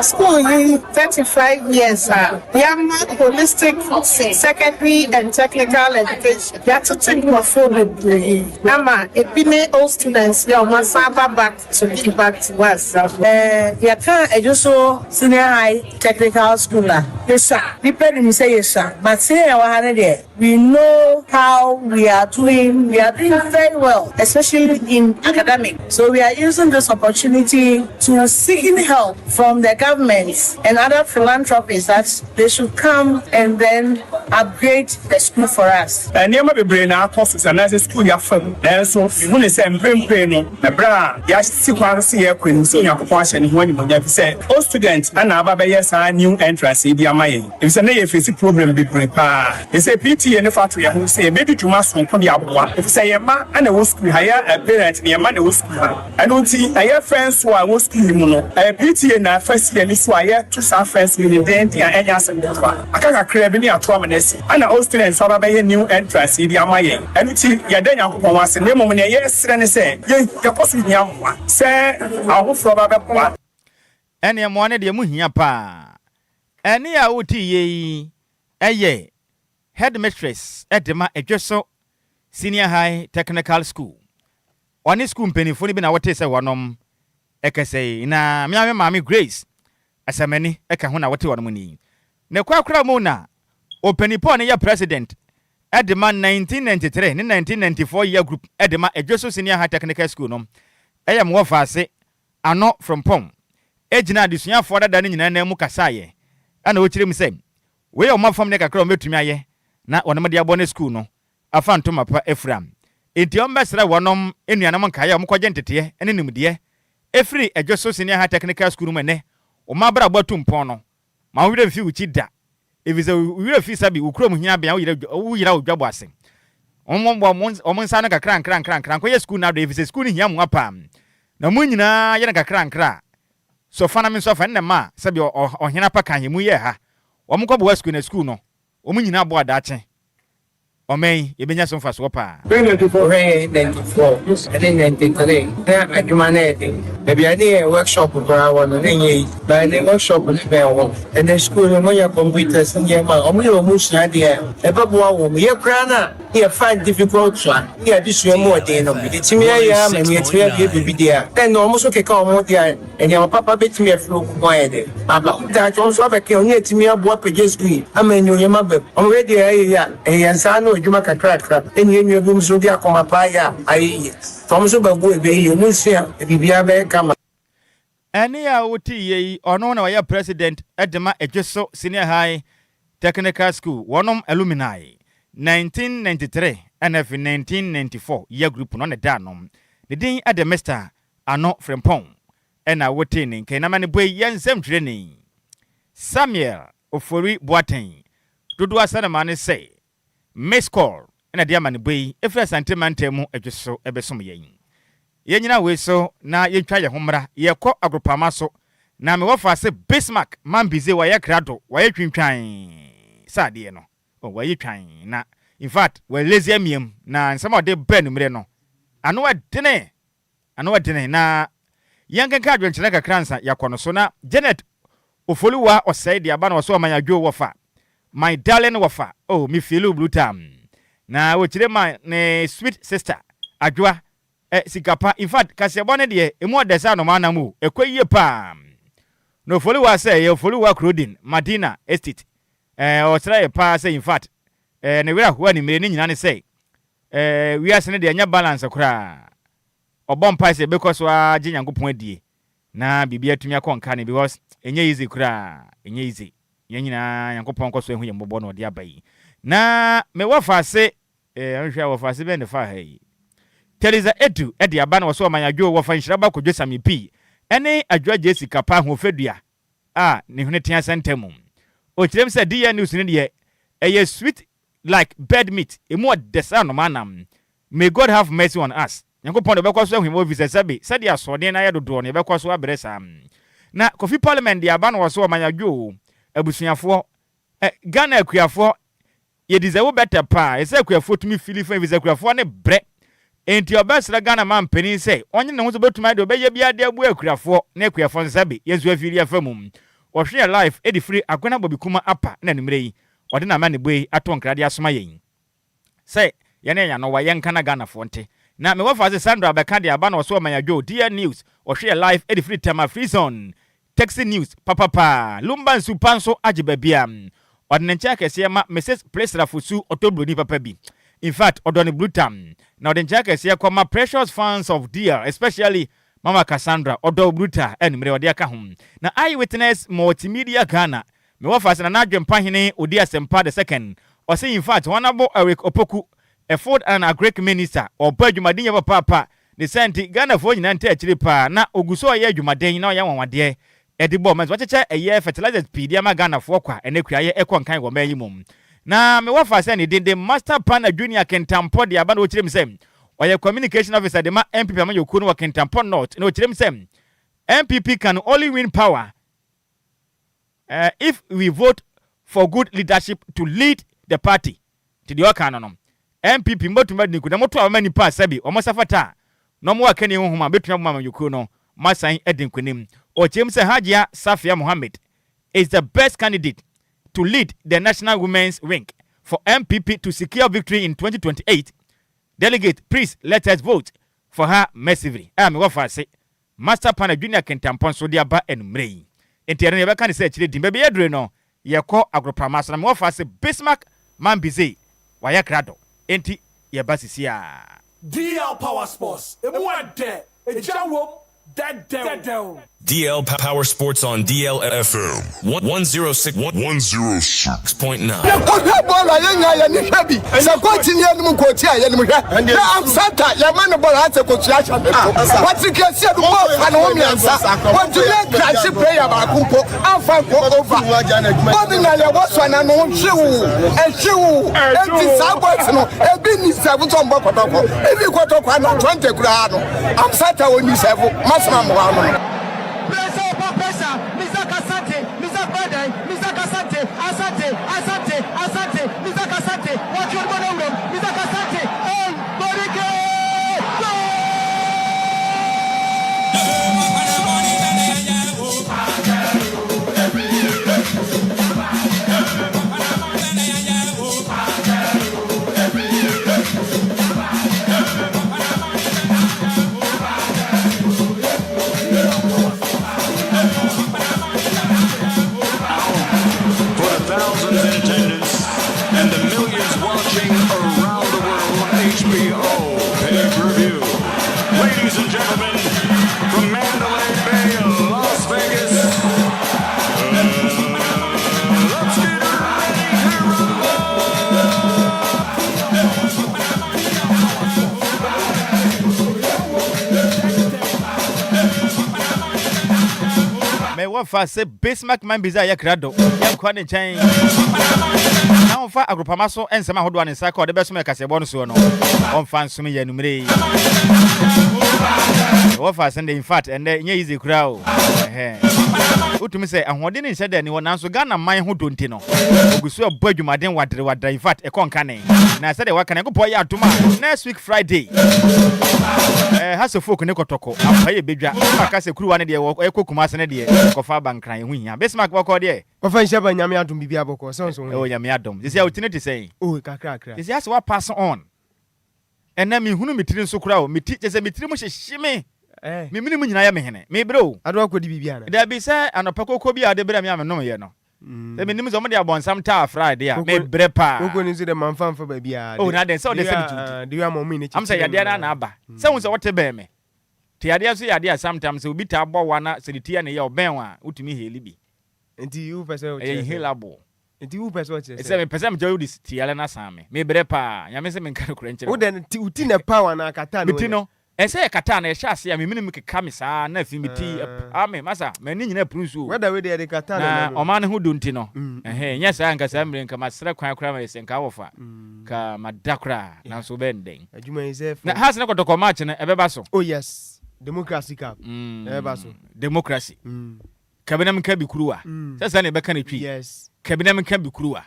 School 35 years. Young holistic secondary and technical education. That's a thing for full degree. Ama, epine all students, they are saba back to give back to us. Yaka Adjoa Senior High Technical School. Yes, sir. Depending on say yes, sir. But say our there, we know how we are doing. We are doing very well, especially in academic. So we are using this opportunity to seeking help from the government and other philanthropists that they should come and then upgrade the school for us. And you may be now courses and as a school you have from there. So you want to say, I'm praying, the bra, yes, sequence here, Queen, senior question when you have said, all students and our yes are new entrance in the Amay. It's a negative problem be prepared. It's a PT and the factory who say, maybe to must from the Abwa. If say a man and a was school hire a parent, near man was school. I don't see I have friends who are was school, a PT and a first year, this why to some friends with the end and yes and I can't crave any autonomous. And all students are a new entrance in the Amay. And it's your day was a name of yes, and say, you're possibly young one. Say, I hope for a Any one of the Muhia pa. Any out ye, headmistress at the Adjoa Senior High Technical School. One is school penny fully been our taste one eka say na Mammy Grace as a many eka huna what one money. Ne kwakra mona open upon your president at the man 1993 and 1994 year group at the Adjoa Senior High Technical School. No, I am wafa say are not from Pom. Ejina disunya for that than in mu kasaye. And which him say, we are more from Neka Chrome to me, na one of the abonne school no. A phantom of Ephraim. It your best one in Yanamakaya Mukajentity, and in dear. Every Adjoa Senior High Technical School mene, or Mabra Botum Pono. My with a few chida. If it's a real fisabi, who chrome here be out job wasing. On one son of a crank, school now, if it's a school in Yamwapam. No munina yanaka crank. So fana so fan ma sabi o hina pa kan yemu ye ha o mo ko school no o mu nyina bo adache o men ye benya so fa so pa 94 and then 93 na adwuma na e be ade workshop bra won na nye ba the workshop ni be won and the school mo ya computers nye ma o mo yo mu sua de e ba bo wo ye kra na ye find difficult one ye this we mo de no be timi ya ma me timi be dia then no mo so ke ka o mo dia and your papa bet me flow ko ye de baba that also be ke onye timi abo page school amenyo ye ma be o we de ya e sa no adwuma kakra enye nwe bi so dia ko ma pa ya ayi from so ba go e be ye no sia e bibia be kama any out ye ono na wa president Edema Adjoa Senior High Technical School one alumni 1993 and 1994 year group no na danom the din at the master ano from Pong and a wotin kenama ne boy yansem training Samuel Ofori Boateng dodo asana man say miss call and a dear man boy if a sentimentemu Adjoa ebesom yen yenyina we so na ye twa ye homra ye kɔ agropama so na me wofa se Bismarck man bize wa ye krado wa ye twintwan sade no o wa ye twan na in fact we lazy amiem na nsama de ben mre no ano wa dene na yanga ka adwenkyere ka kransa yakɔ no so na Janet Ofoluwa osai de aba na so man Adjoa wofa my darling wofa oh me feel blue tam na wo kire ma ne sweet sister Adjoa Sikapa in fact kasebone de emu odesa no manamu ekwaye pa no Ofoluwa say Ofoluwa Clothing Madina Estate o try pa say in fact ne wira ho ani mere ni nyina ne say we asene de anya balance kra obon pa say because wa gye Nyankopon adie na bibia tumi akonka ne because enye easy kra enye easy nyina Nyankopon koso ehu ye mbobɔ no de abai na me wafa se anhwa wafa se be ne fa hai Teresa Edu edi aba na wo so man Adjoa wo fa Nhyiraba Kwadwo Sammy P ene Adjoa Agyei Sikapa ho fedua ne hune tia sentemu o kirem se dia news ne de eye sweet like bed meat emu odesa no manam may God have mercy on us Nyankopon de bekwaso ahwem officer sabi said ya so de na ye dodo ne bekwaso abresa na Kofi Parliament de aba na wo so man Adjoa abusuafo Ghana akuafo ye deserve better pa ese akuafo tumi fili fa visa akuafo ne bre enti obesra Ghana man penin say onye ne ho so betuma de obeye bia de abu akuafo na akuafo nsabe yezu afiri afamum wo hwe life edi free agona bobikuma apa na nimre yi ode na ma ne boy atonkra de asoma yen say yene ya no wa yenka na Ghana fonte na me wafa se Sandra Beka de aba na so ma Adjoa Dear News o hwe live edit free time free zone Texas News papa Lumba nsupanso age babia odnencha kese ma Mrs Plesra Fusu otobroni papa bi in fact odone brutam na odnencha kese ma precious fans of Dear especially Mama Cassandra odo bruta enmre ode aka hom na eyewitness multimedia Ghana me wafa se na adwempa hene odi asempa the second or say in fact honorable Eric Opoku a food and a Greek minister or Badjumadin papa the senti Ghana for nyina nta akire pa na oguso ye adwumaden na ya wanwade edibo mas wacheche eye fertilizers pd ma Ghana for kwa enekua ye ekon kan wo mayimum na me wafa se ne den master plan junior kentampo de aba na okire msem oye communication officer de ma MPP ma yoku no wa kentampo north na okire msem MPP can only win power if we vote for good leadership to lead the party to the okano MPP mbotuma niku na moto amani pa sabi omosafata no mo akani honhoma betuma mama yuku no masan edinkwenim o chemse Hajia Safia Mohammed is the best candidate to lead the National Women's Wing for MPP to secure victory in 2028. Delegate, please let us vote for her massively. Me wafa say Master Pana Junior Kentampon so dia ba enumrei. Enti ene be kan say chire dimbe be yedre no yekọ agropramasa na me wafa say Bismarck Mambize waya krado. Enti ye basisia DL Power Sports emuade ejawom dead. DL Power Sports on DLFM 106.9. Wafa se Bismarck Mambiza ya krado yankwa ne nchen na onfa agropamaso ensema hodo an saka ode beso me kasebo no so no onfa nsome ya numre wafa se in fact ende nye easy kura o utumi se ahode ne nhede ne wona so Ghana man ho donti no ogusu abadwumaden wadre in fact e konka ne na se de waka ne gopo ya atoma next week Friday haso folk ne kotoko apaye bedwa aka se kuruwa ne de ekokuma se ne de kofa bankran hu hia Bismarck boko de ofa nhaba nyame adom bibia boko so o nyame adom this ya utinity say o kakra this ya so what pass on ena mi hunu mitiri nso kura o miti se mitiri mo hyehime mi mini mu nyina ya me hene me bro ado akodi bibia na da bi se anopakoko bi ade bra mi amenom ye no se mi nim zo mo de abonsam ta Friday a me bre pa koko ni so de manfamfa ba bia o na den se o de se do you am me am say yade na aba se won se wote be me te yade so yade sometimes obi ta agbo wana se tie na ye oben wa utumi heli bi enti you person o che helable enti you person o che se me person me joy dis tiale na same me bre pa nyame se me nka kura nche o den uti na power na kata no miti no ese kata na ye hya ase ya me minim keka me saa na fi miti ame masa me ni nyina prusu whether we dey kata na o man ho do nti no nya saa nka saa mre nka masra kwan kura ma yesen ka wofa ka madakra na so benden adwuma yesef na has na kotoko match na ebeba so oh yes democracy cup ebeba so democracy kabinam ka bikuruwa sasa ne beka na twi yes kabinam ka bikuruwa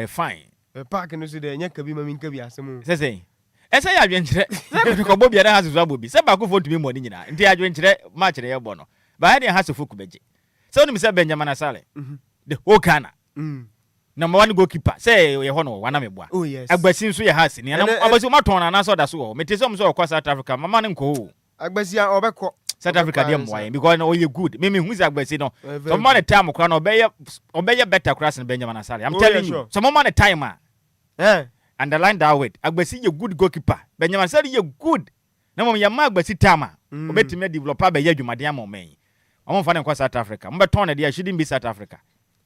fine park no so de nya kabi ma min kabi asemu sasa ese ya adwenkyere se ko bobia na hasu abobi se ba ko fo tumi mo ni nyina nti adwenkyere match na ye bo no ba ha ne hasu fuku beje se oni mi se Benjamin Asale de Okana number 1 goalkeeper say ye hono wana meboa oh yes agbasi nso ye hase ni na agbasi ma ton na so da so me tese so kwa South Africa mama ne nko agbasi a obekọ South Africa dey mwa because no you good me hu say agbasi no so mama the time kra no obeye better cross in Benjamin Asare I'm telling you so mama the time underline that word agbasi ye good goalkeeper Benjamin Asare ye good na mama ya ma agbasi time obetime developer be ye adwumade am men omo fa ne kwa South Africa mbe ton na dey shouldn't be South Africa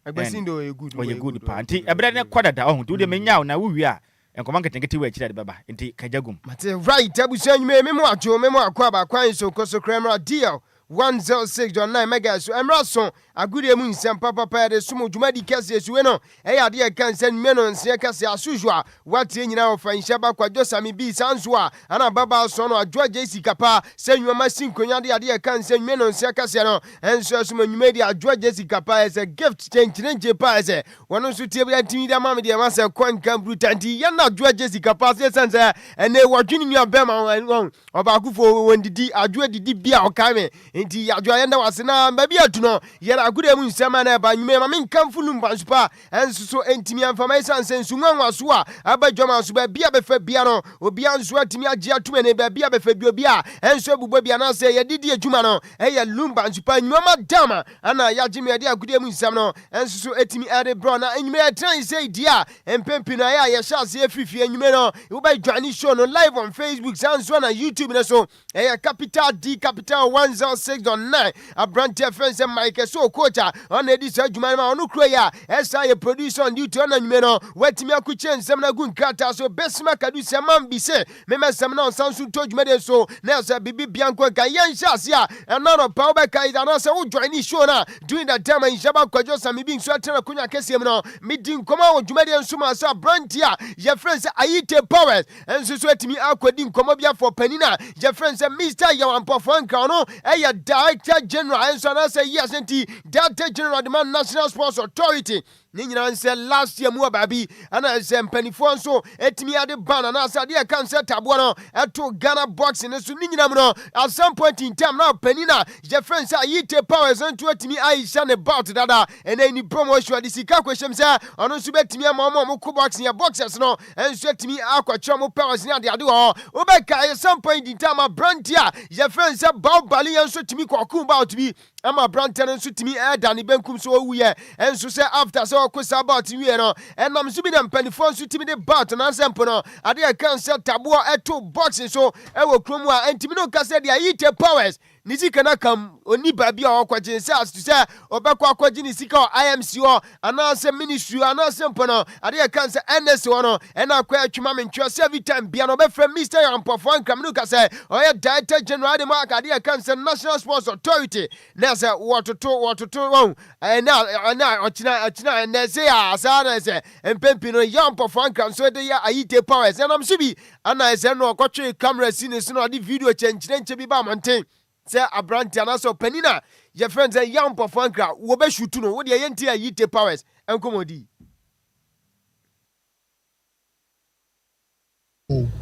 agbasi ndo ye good pa nti ebre ne kwadada ohun de menya na wuwi a enkoma nketenkete wa akira de baba nti kajagum mate right abusan me mo akwa ba kwan so koso kremra deal 106.9 mega so emraso agudi emu nsem papa de sumu dwumadi kase suwe no eyade e kan sen meno nse kase asujwa wate nyina ofa Nhyiraba Kwadwo Sammy bi sanso a ana baba so no Adjoa Agyei Sikapa senwama sinkonya de ade e kan sen meno nse kase no enso sumu nwumadi Adjoa Agyei Sikapa as a gift change pa as wono so tie bia timi da mama de ma se kwanka brutanti ya na Adjoa Agyei Sikapa se sense ene wadwini nua bema oba kufo wondidi Adjoa didi bia okame enti Adjoa yenda wasena babi atuno yera agude mu nsema na ba nwume ma menkamfu Lumba supa enso so entimi amfama isanse nsunwanwa so a abadwama so ba bia befa bia no obi anso atimi agye atuma ne ba bia befa bia bia enso ebubwa bia na se yedidi adwuma no eya Lumba supa nwuma dama ana yagime yede agude mu nsem no enso so etimi ade bro na enwume etran sei dia empempi na ya ye hyase efifie enwume no wo ba dwane show no live on Facebook sanso na YouTube na so eya capital 106.9 abrante friends and Mike so coach on edis adwuma ma onu kro ya esa ye producer on duty on anwume no watimi akuche nsem na gun kata so besima kadu semam bi se meme sem na sansu to adwuma de so na esa bibi bianko ka yen hyase a enano pa obeka ida na se wo join ni show na during that time Nhyiraba Kwadwo Sammy bi nso atena kunya kesem no midin koma wo adwuma de nso ma sa abrante a ye friends ayite powers enso so atimi akwadi nkoma bia for panina ye friends Mr. Yawampofo Franka no eya Director General enso na say yes enti Director General the man National Sports Authority ninyina nse last year mu ababi ana nse mpanifo nso etimi ade ban na asa de kan se tabo no eto Ghana boxing nso ninyina mu no at some point in time na panina je friends ayite powers nto etimi Aisha ne bout dada ene ni promotion de sika kweshem se ono nso betimi amamo ko boxing ya boxers no enso etimi akwacho mo powers ni ade ho obeka at some point in time brand ya je friends baw bali enso timi kwaku bout bi ama brand nso timi dani benkum so wuye enso se after so kosa about we no enam so bi dem panifo nso timi de bout na sempo no ade e kan se tabo eto boxing so e wo kromu a entimi no ka se de ayite powers nisi kana kam oni babi a okwaje se as to say obekwa akwaje ni sika IMC o ana se ministry ana se mpono ade e kan se NS o no e na akwa atwuma mentwe se every time bia no be from Mr. Yampofo Ankam no ka se oya Director General de mark ade e kan se National Sports Authority na se wototo won na ochina na se asa na se empempi no Yampofo Ankam so de ya ayite powers na mso bi ana se no okotwe camera scene so no de video chenche bi ba monten say abrante anaso panina your friends say Yampofo Ankam wo be shoot no wo de yenti ayite powers enkomodi.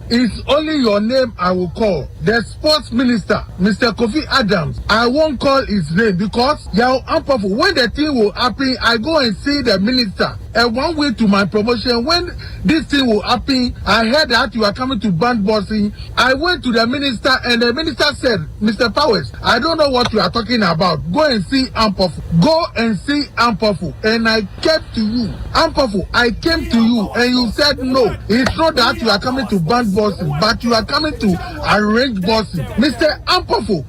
It's only your name I will call. The sports minister, Mr. Kofi Adams, I won't call his name because when the thing will happen, I go and see the minister. And one way to my promotion, when this thing will happen, I heard that you are coming to band bossing. I went to the minister and the minister said, Mr. Powers, I don't know what you are talking about. Go and see Ampofu. Go and see Ampofu. And I came to you. Ampofu, I came to you and you said no. It's not that you are coming to band bossing, but you are coming to arrange bossing. Mr. Ampofu,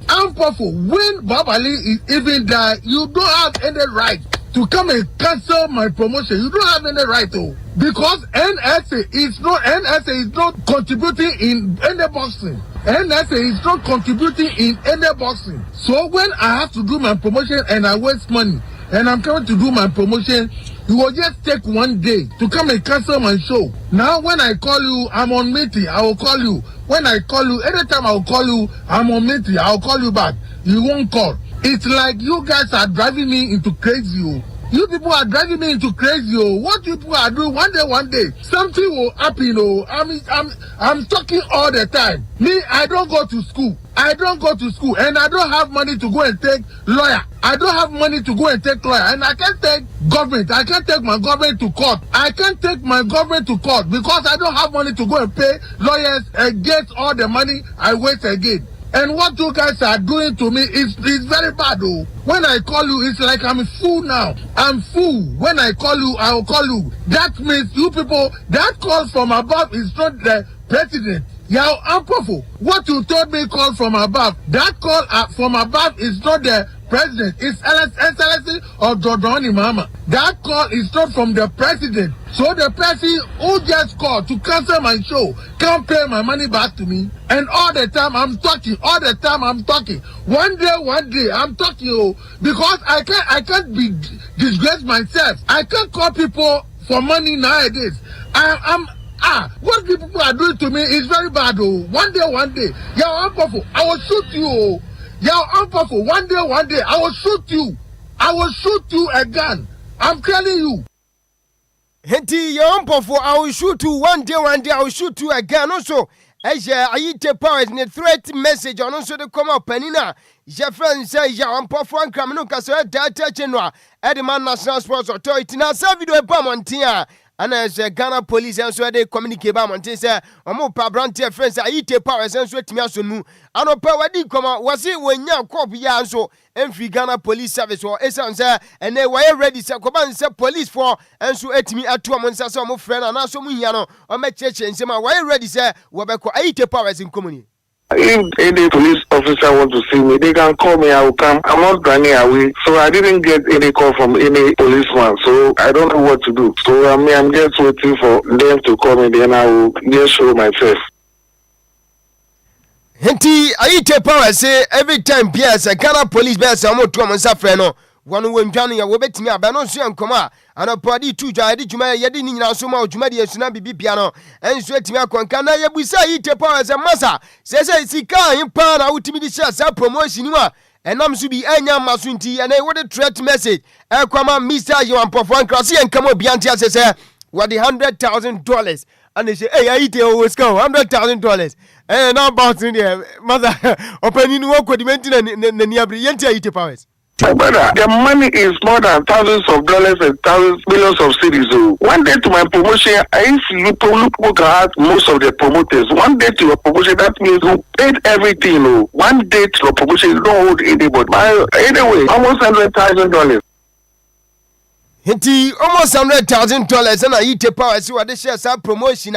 when Babali is even there, you don't have any right to come and cancel my promotion. You don't have any right to, because NSA is not contributing in any boxing. NSA is not contributing in any boxing. So when I have to do my promotion and I waste money and I'm coming to do my promotion, you will just take one day to come and cancel my show. Now when I call you, I'm on meeting, I will call you. When I call you, anytime I will call you, I'm on meeting, I will call you back. You won't call. It's like you guys are driving me into crazy. You people are dragging me into crazy. Oh, what people are doing one day, something will happen. Oh, I'm talking all the time. Me, I don't go to school. And I don't have money to go and take lawyer. I don't have money to go and take lawyer, and I can't take government. I can't take my government to court. I can't take my government to court because I don't have money to go and pay lawyers and get all the money I waste again. And what you guys are doing to me is very bad. Oh. When I call you, it's like I'm a fool now. I'm fool. When I call you, I will call you. That means you people, that call from above is not the president. You're unpowerful. What you told me call from above, that call from above is not the president. It's Excellency of Dodoni Mama. That call is not from the president. So the person who just called to cancel my show can't pay my money back to me. And all the time I'm talking. One day I'm talking. Oh, because I can't be disgrace myself. I can't call people for money nowadays. What people are doing to me is very bad. Oh, one day, you're unpowerful. I will shoot you. Oh, you're unpowerful. One day, I will shoot you. I will shoot you a gun. I'm telling you. Henti, you're unpowerful. I will shoot you one day. I will shoot you a gun. Also, I take power in a threat message. And also the come up penina. Your friend say you're unpowerful and criminal. Cause data general. Edman National Sports Authority. Now, some video a and as Ghana police and so they communicate about Monte say, Omo Pabrantia friends, I eat a power and so to me as soon. And no power did come out, was it when you copy and so and free Ghana police service or essence, and they were ready to come say police for and so at me at 2 months as some friend and also Muyano or my church and say, why ready, sir? Wabeko, I eat a powers in community. If any police officer want to see me, they can call me, I will come. I'm not running away. So I didn't get any call from any policeman. So I don't know what to do. So I'm just waiting for them to call me, then I will just show myself. Henti, I eat a power say every time Pierce, a Ghana police bears some more 2 months after no. One when Johnny will bet me, but no soon come out. And a party 2 jadi Juma, Yadin, and so much Jumadi and Sunabi piano, and sweat me a concana, we say eat a power as a massa. Says I see car in power out to me the shots up promotion. And I'm to be Anya Masunti, and I want a threat message. Elquama, Mr. Yohan Pofan Crossy and come up beyond says, what the $100,000. And they say, hey, I eat it always go $100,000. And now about in there, mother, opening work with the maintenance and the near brilliant eat powers. My brother, the money is more than thousands of dollars and thousands, millions of cities. So one day to my promotion, I see you look at most of the promoters. One day to your promotion, that means you paid everything. One day to your promotion, you don't hold anybody. But anyway, almost $100,000. Hinti almost $100,000 and I eat a power. So I share some promotion.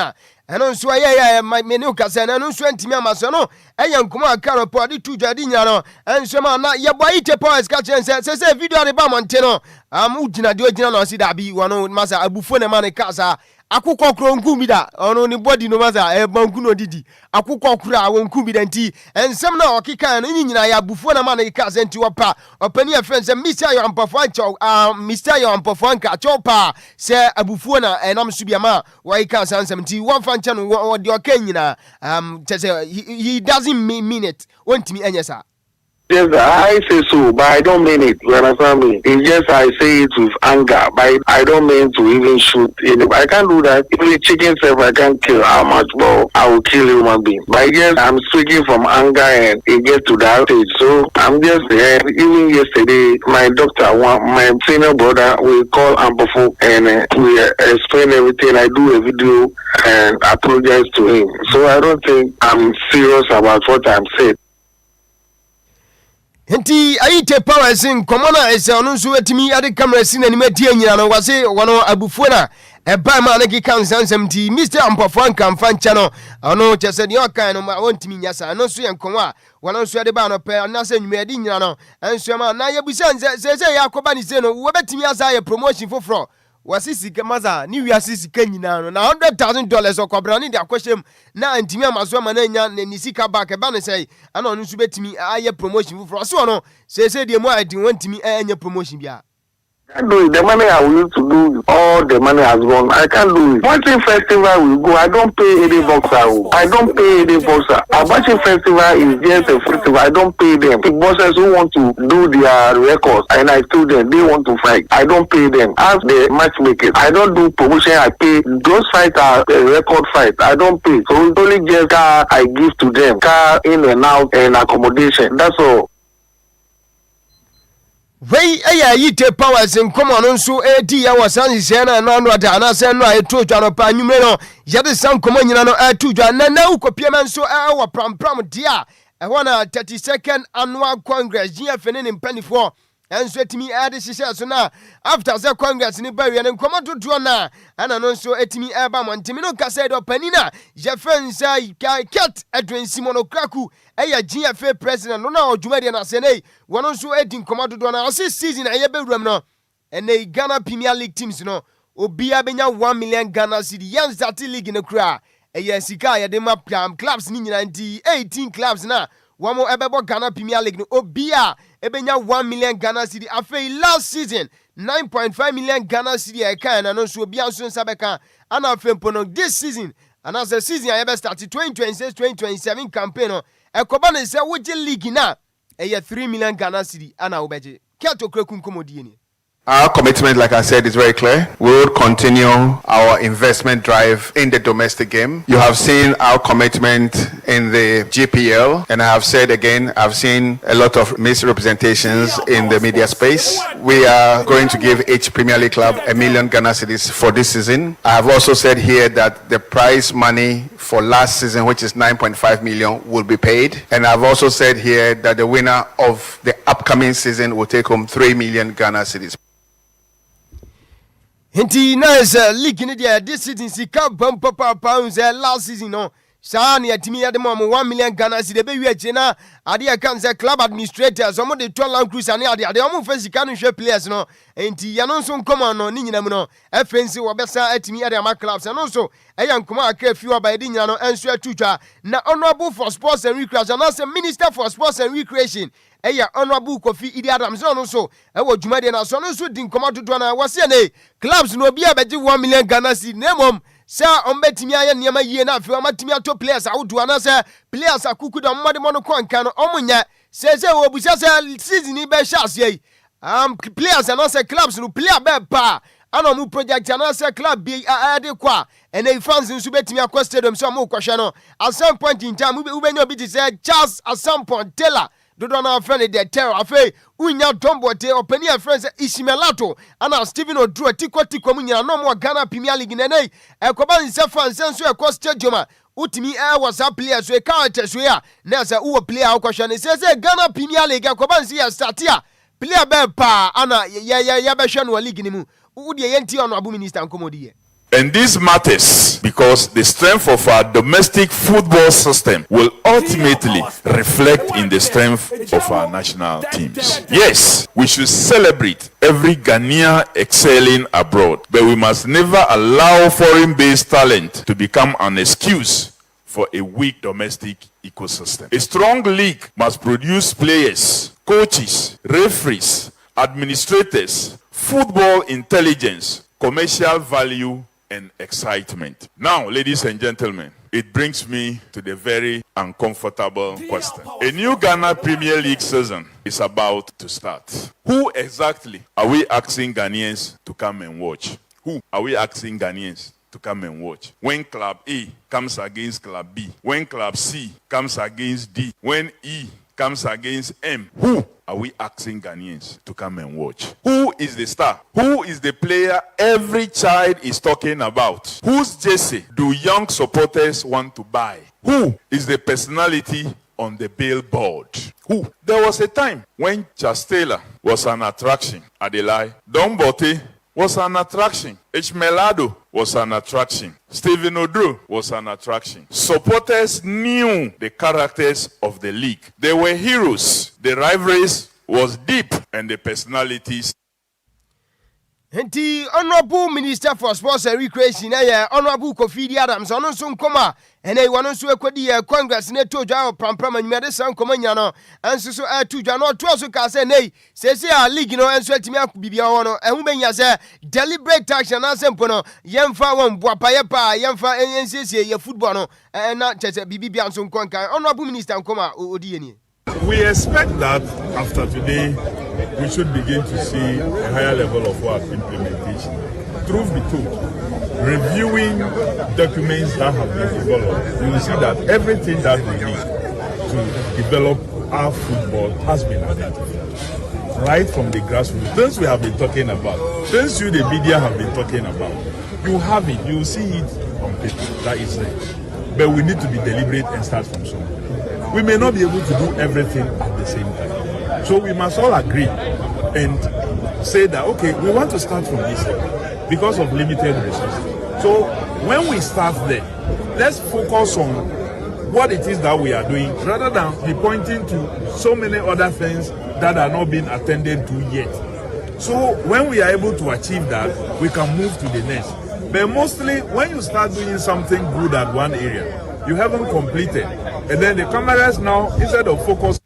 And also, my menu casan and also Masono, and young Kuma Caro Party 2 Jardiniano, and some not your boy eat a power catch and says, video about Monteno. I'm Udina Dojano, see that be one old Massa Abufone Mane Casa. Akuko Kronkumida, on only body no matter, a Banguno Didi, Akuko Kra, won't Kubidanti, and some now Kika and Inina Bufona Mane Casa to a pa, or Penny friends and Mr. Yon Pafancho, Mr. Yon Pafanka, Chopa, say Abufona, and Amsubiama, why can't send some tea, one function or your Kenya, he doesn't mean it, won't me, and yes, sir. Yes, I say so, but I don't mean it. You understand me? It's just I say it with anger, but I don't mean to even shoot anybody. I can't do that. Even the chicken self, I can't kill. How much more I will kill a human being? But yes, I'm speaking from anger and it gets to that stage. So I'm just there. Even yesterday, my doctor, my senior brother, we call Ampofo and we explain everything. I do a video and apologize to him. So I don't think I'm serious about what I'm saying. Henti aite powers in commona is on so etimi ade camera sin ani medie nyina no wase wono abufuona e ba ma nagi kan sansam Mr. Ampofan kan fancha no ono chese de okan no ma wontimi nyasa no so yenkonwa wono so ade ba no pe na se nwuma ade nyina no enso ma na ye busan se yakoba ni se no wo betimi asa ye promotion foforo wasisi kemaza ni wiase sika nyina no na $100,000 okobra ni de akwhyem na antimi amaso ma na nya ni sika back e ba no sei ana onu so betimi aye promotion foforo so no se de mu adi wantimi anya promotion bia can't do it. The money I used to do, all the money has gone. I can't do it. Watching festival will go. I don't pay any boxer. I don't pay any boxer. A watching festival is just a festival. I don't pay them. The boxers who want to do their records and I told them they want to fight. I don't pay them. Ask the matchmakers. I don't do promotion. I pay. Those fights are record fights. I don't pay. So it's only just car I give to them. Car in and out and accommodation. That's all. Wey yite powers in common nso edi ya wasan sena no anu ada na se no ayeto dwa no pa nwume no yede sam komo nyina no atu dwa na ukopie man so wa pram dia e na 32nd annual congress GFN ne mpanifo enso etimi ade hihye so na after the congress ni bawie ne nkomo dodo na ana no nso etimi eba montimi no kasa do panina jefen sai cat adwensi monokraku eya GFA president no na odwumade na senei wono nso edi nkomo dodo na ose season aye bewuram no ene Ghana Premier League teams no obia benya 1 million Ghana cedi yan start league ne kura eya sika ye de ma clubs ni nyina ndi 18 clubs na wamo ebebo Ghana Premier League no obia ebenya 1 million Ghana cedi afei last season 9.5 million Ghana cedi e kan na no so obia nso nsabeka ana afei mpono this season and as the season I start 2026-2027 campaign no ekoba ne se woje league na eye 3 million Ghana cedi ana obeje keto krekun komodie ni. Our commitment, like I said, is very clear. We will continue our investment drive in the domestic game. You have seen our commitment in the GPL, and I have said again, I've seen a lot of misrepresentations in the media space. We are going to give each Premier League club 1 million Ghana cedis for this season. I have also said here that the prize money for last season, which is 9.5 million, will be paid. And I've also said here that the winner of the upcoming season will take home 3 million Ghana cedis. Hinti na league ni dia this season sika bumper pounds last season no saa na yatimi yade mo 1 million Ghana cedi be wi na ade ya kan say club administrators omo de 12 land cruise ani ade omo fa sika no hwe players no enti ya no nso nkoma no ni nyina mu no FNC wo besa atimi yade ama clubs no nso eya nkoma aka fi oba ede nyina no enso atutwa na honorable for sports and recreation na say minister for sports and recreation eya honorable Kofi Idi Adams no so e wo dwumade na so no so di nkoma dodo na wose ne clubs no obi abeje 1 million Ghana cedi nemom sa ombetimi aye niam yie na afi omatimi ato players awodo na sa players akuku da mmade mo no kwanka no omunya se obusa sa season ni be hase players na sa clubs no player be pa ana mu project na sa club bi ade kwa ene fans nso betimi akwa stadium so mo kwahwe no at some point in time ubenya obi ti say Charles at some point Taylor dodo na friend de terror afei unya dombote opani a friend Ishimelato ana Steven Odru tiko mu nyina no mo Ghana Premier League nenei ekoba nse fans nso ekọ stadium utimi whatsapp players so character so ya na say uwo player akwahwa ne say Ghana Premier League ekoba nse ya start ya player be pa ana ya be hwe no league ni mu udi yenti ono abu minister nkomodi. And this matters because the strength of our domestic football system will ultimately reflect in the strength of our national teams. Yes, we should celebrate every Ghanaian excelling abroad, but we must never allow foreign-based talent to become an excuse for a weak domestic ecosystem. A strong league must produce players, coaches, referees, administrators, football intelligence, commercial value, and excitement. Now, ladies and gentlemen, it brings me to the very uncomfortable question. A new Ghana Premier League season is about to start. Who exactly are we asking Ghanaians to come and watch? Who are we asking Ghanaians to come and watch? When Club A comes against Club B, when Club C comes against D, when E comes against M, who are we asking Ghanaians to come and watch? Who is the star? Who is the player every child is talking about? Whose jersey do young supporters want to buy? Who is the personality on the billboard? Who? There was a time when Charles Taylor was an attraction. Adelai. Don Bote was an attraction. Ishmelado was an attraction. Stephen Odru was an attraction. Supporters knew the characters of the league. They were heroes. The rivalries was deep and the personalities. Henti Honorable Minister for Sports and Recreation Honorable Kofi Adams ono so nkoma ene wano so ekwadi Congress ne toja prampram anwade san nkoma nya no anso so atudwa no to so ka se nei sese a league no enso atimi akubibia ho no ehu benya se deliberate action na sempo no yemfa won boapaye pa yemfa ensiesie ye football no na chese bibibia nso nkonkan Honorable Minister nkoma odi yeni. We expect that after today, we should begin to see a higher level of work implementation. Truth be told, reviewing documents that have been developed, you will see that everything that we need to develop our football has been identified. Right from the grassroots, things we have been talking about, things you, the media, have been talking about, you have it, you see it on paper, that is it. But we need to be deliberate and start from somewhere. We may not be able to do everything at the same time. So we must all agree and say that, okay, we want to start from this side because of limited resources. So when we start there, let's focus on what it is that we are doing rather than be pointing to so many other things that are not being attended to yet. So when we are able to achieve that, we can move to the next. But mostly when you start doing something good at one area, you haven't completed. And then the cameras now, instead of focus.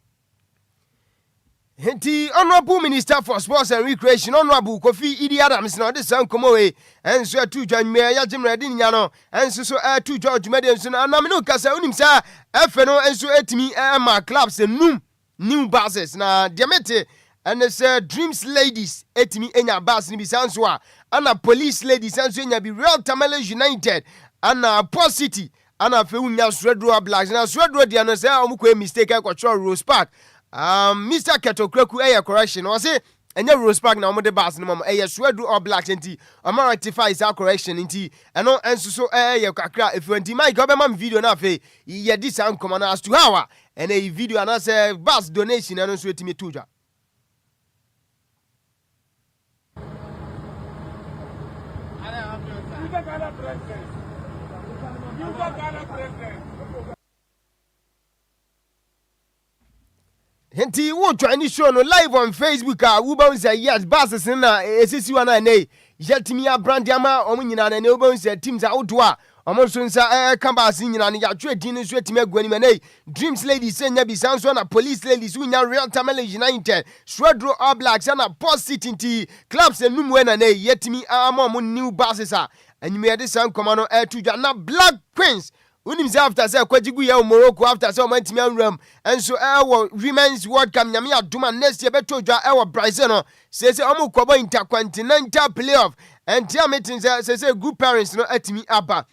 The Honorable Minister for Sports and Recreation, Honorable Kofi Adams, now this son come away, and so to join me, Yajim Radiniano, and so to George Medicine, and Namino Casa Unimsa, FNO, and so at me, my clubs, and new buses, na Diamete, and the Dreams Ladies, at me, and your bus, Nibi Sanswa, and a police ladies, and so be Real Tamale United, and a Poor City. Ana fe unya Swedro Blacks na Swedro dia no say omukwe mistake akwacho Rose Park Mr. Ketokreku correction o say enye Rose Park na omode bas no mama Swedro Blacks enti o ma rectify is correction enti eno enso so kakra efuanti Mike obema video na fe ye di san koma na as to how and a video and say bus donation eno so etimi tuja. Henti wo join show no live on Facebook wo ba say yes buses na esisi wana nei yetimi abrand ama omunyina na ne wo ba say teams awodo a omonso nsa kambas nyina ne yatwe din so etimi aguani menei Dreams Ladies senya bi sanso na Police Ladies unya Real Tamale United Swedro All Blacks na Port City nti clubs enum we na nei yetimi ama new buses a anyime de san komano tuja na Black Queens unim say after say kwajigu ya Morocco after say omantimi anram enso Women's World Cup nyame aduma next year betodwa Brazil no say omukobo intercontinental playoff and team meeting say group parents no atimi aba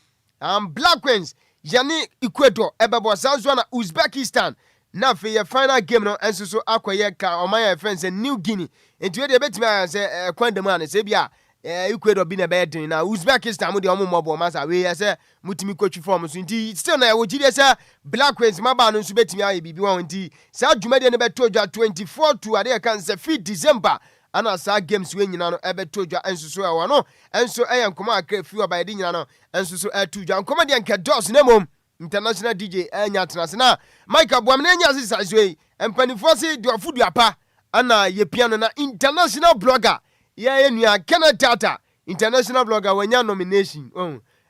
Black Queens yani Ecuador ebebo sanso na Uzbekistan na fe your final game no enso so akoye ka omaya friends New Guinea enti we dey betimi say kwandam an say bia Ecuador bi na bedin na Uzbekistan mo de omo mobo masa we say mutimi coach form so nti still na wo gide say Black Queens maba no nso betimi aye bibi won nti sa dwumade ne betodwa 24 to ade kan say 5 December ana sa games we nyina no ebetodwa enso so e no enso eyankoma akra fi oba de nyina no enso so etudwa nkoma de nke dos na mom international DJ enya tenase na Mike Abuam na enya sisa so yi empanifo se de ofudu apa ana ye piano na international blogger ya enua Canada international blogger wanya nomination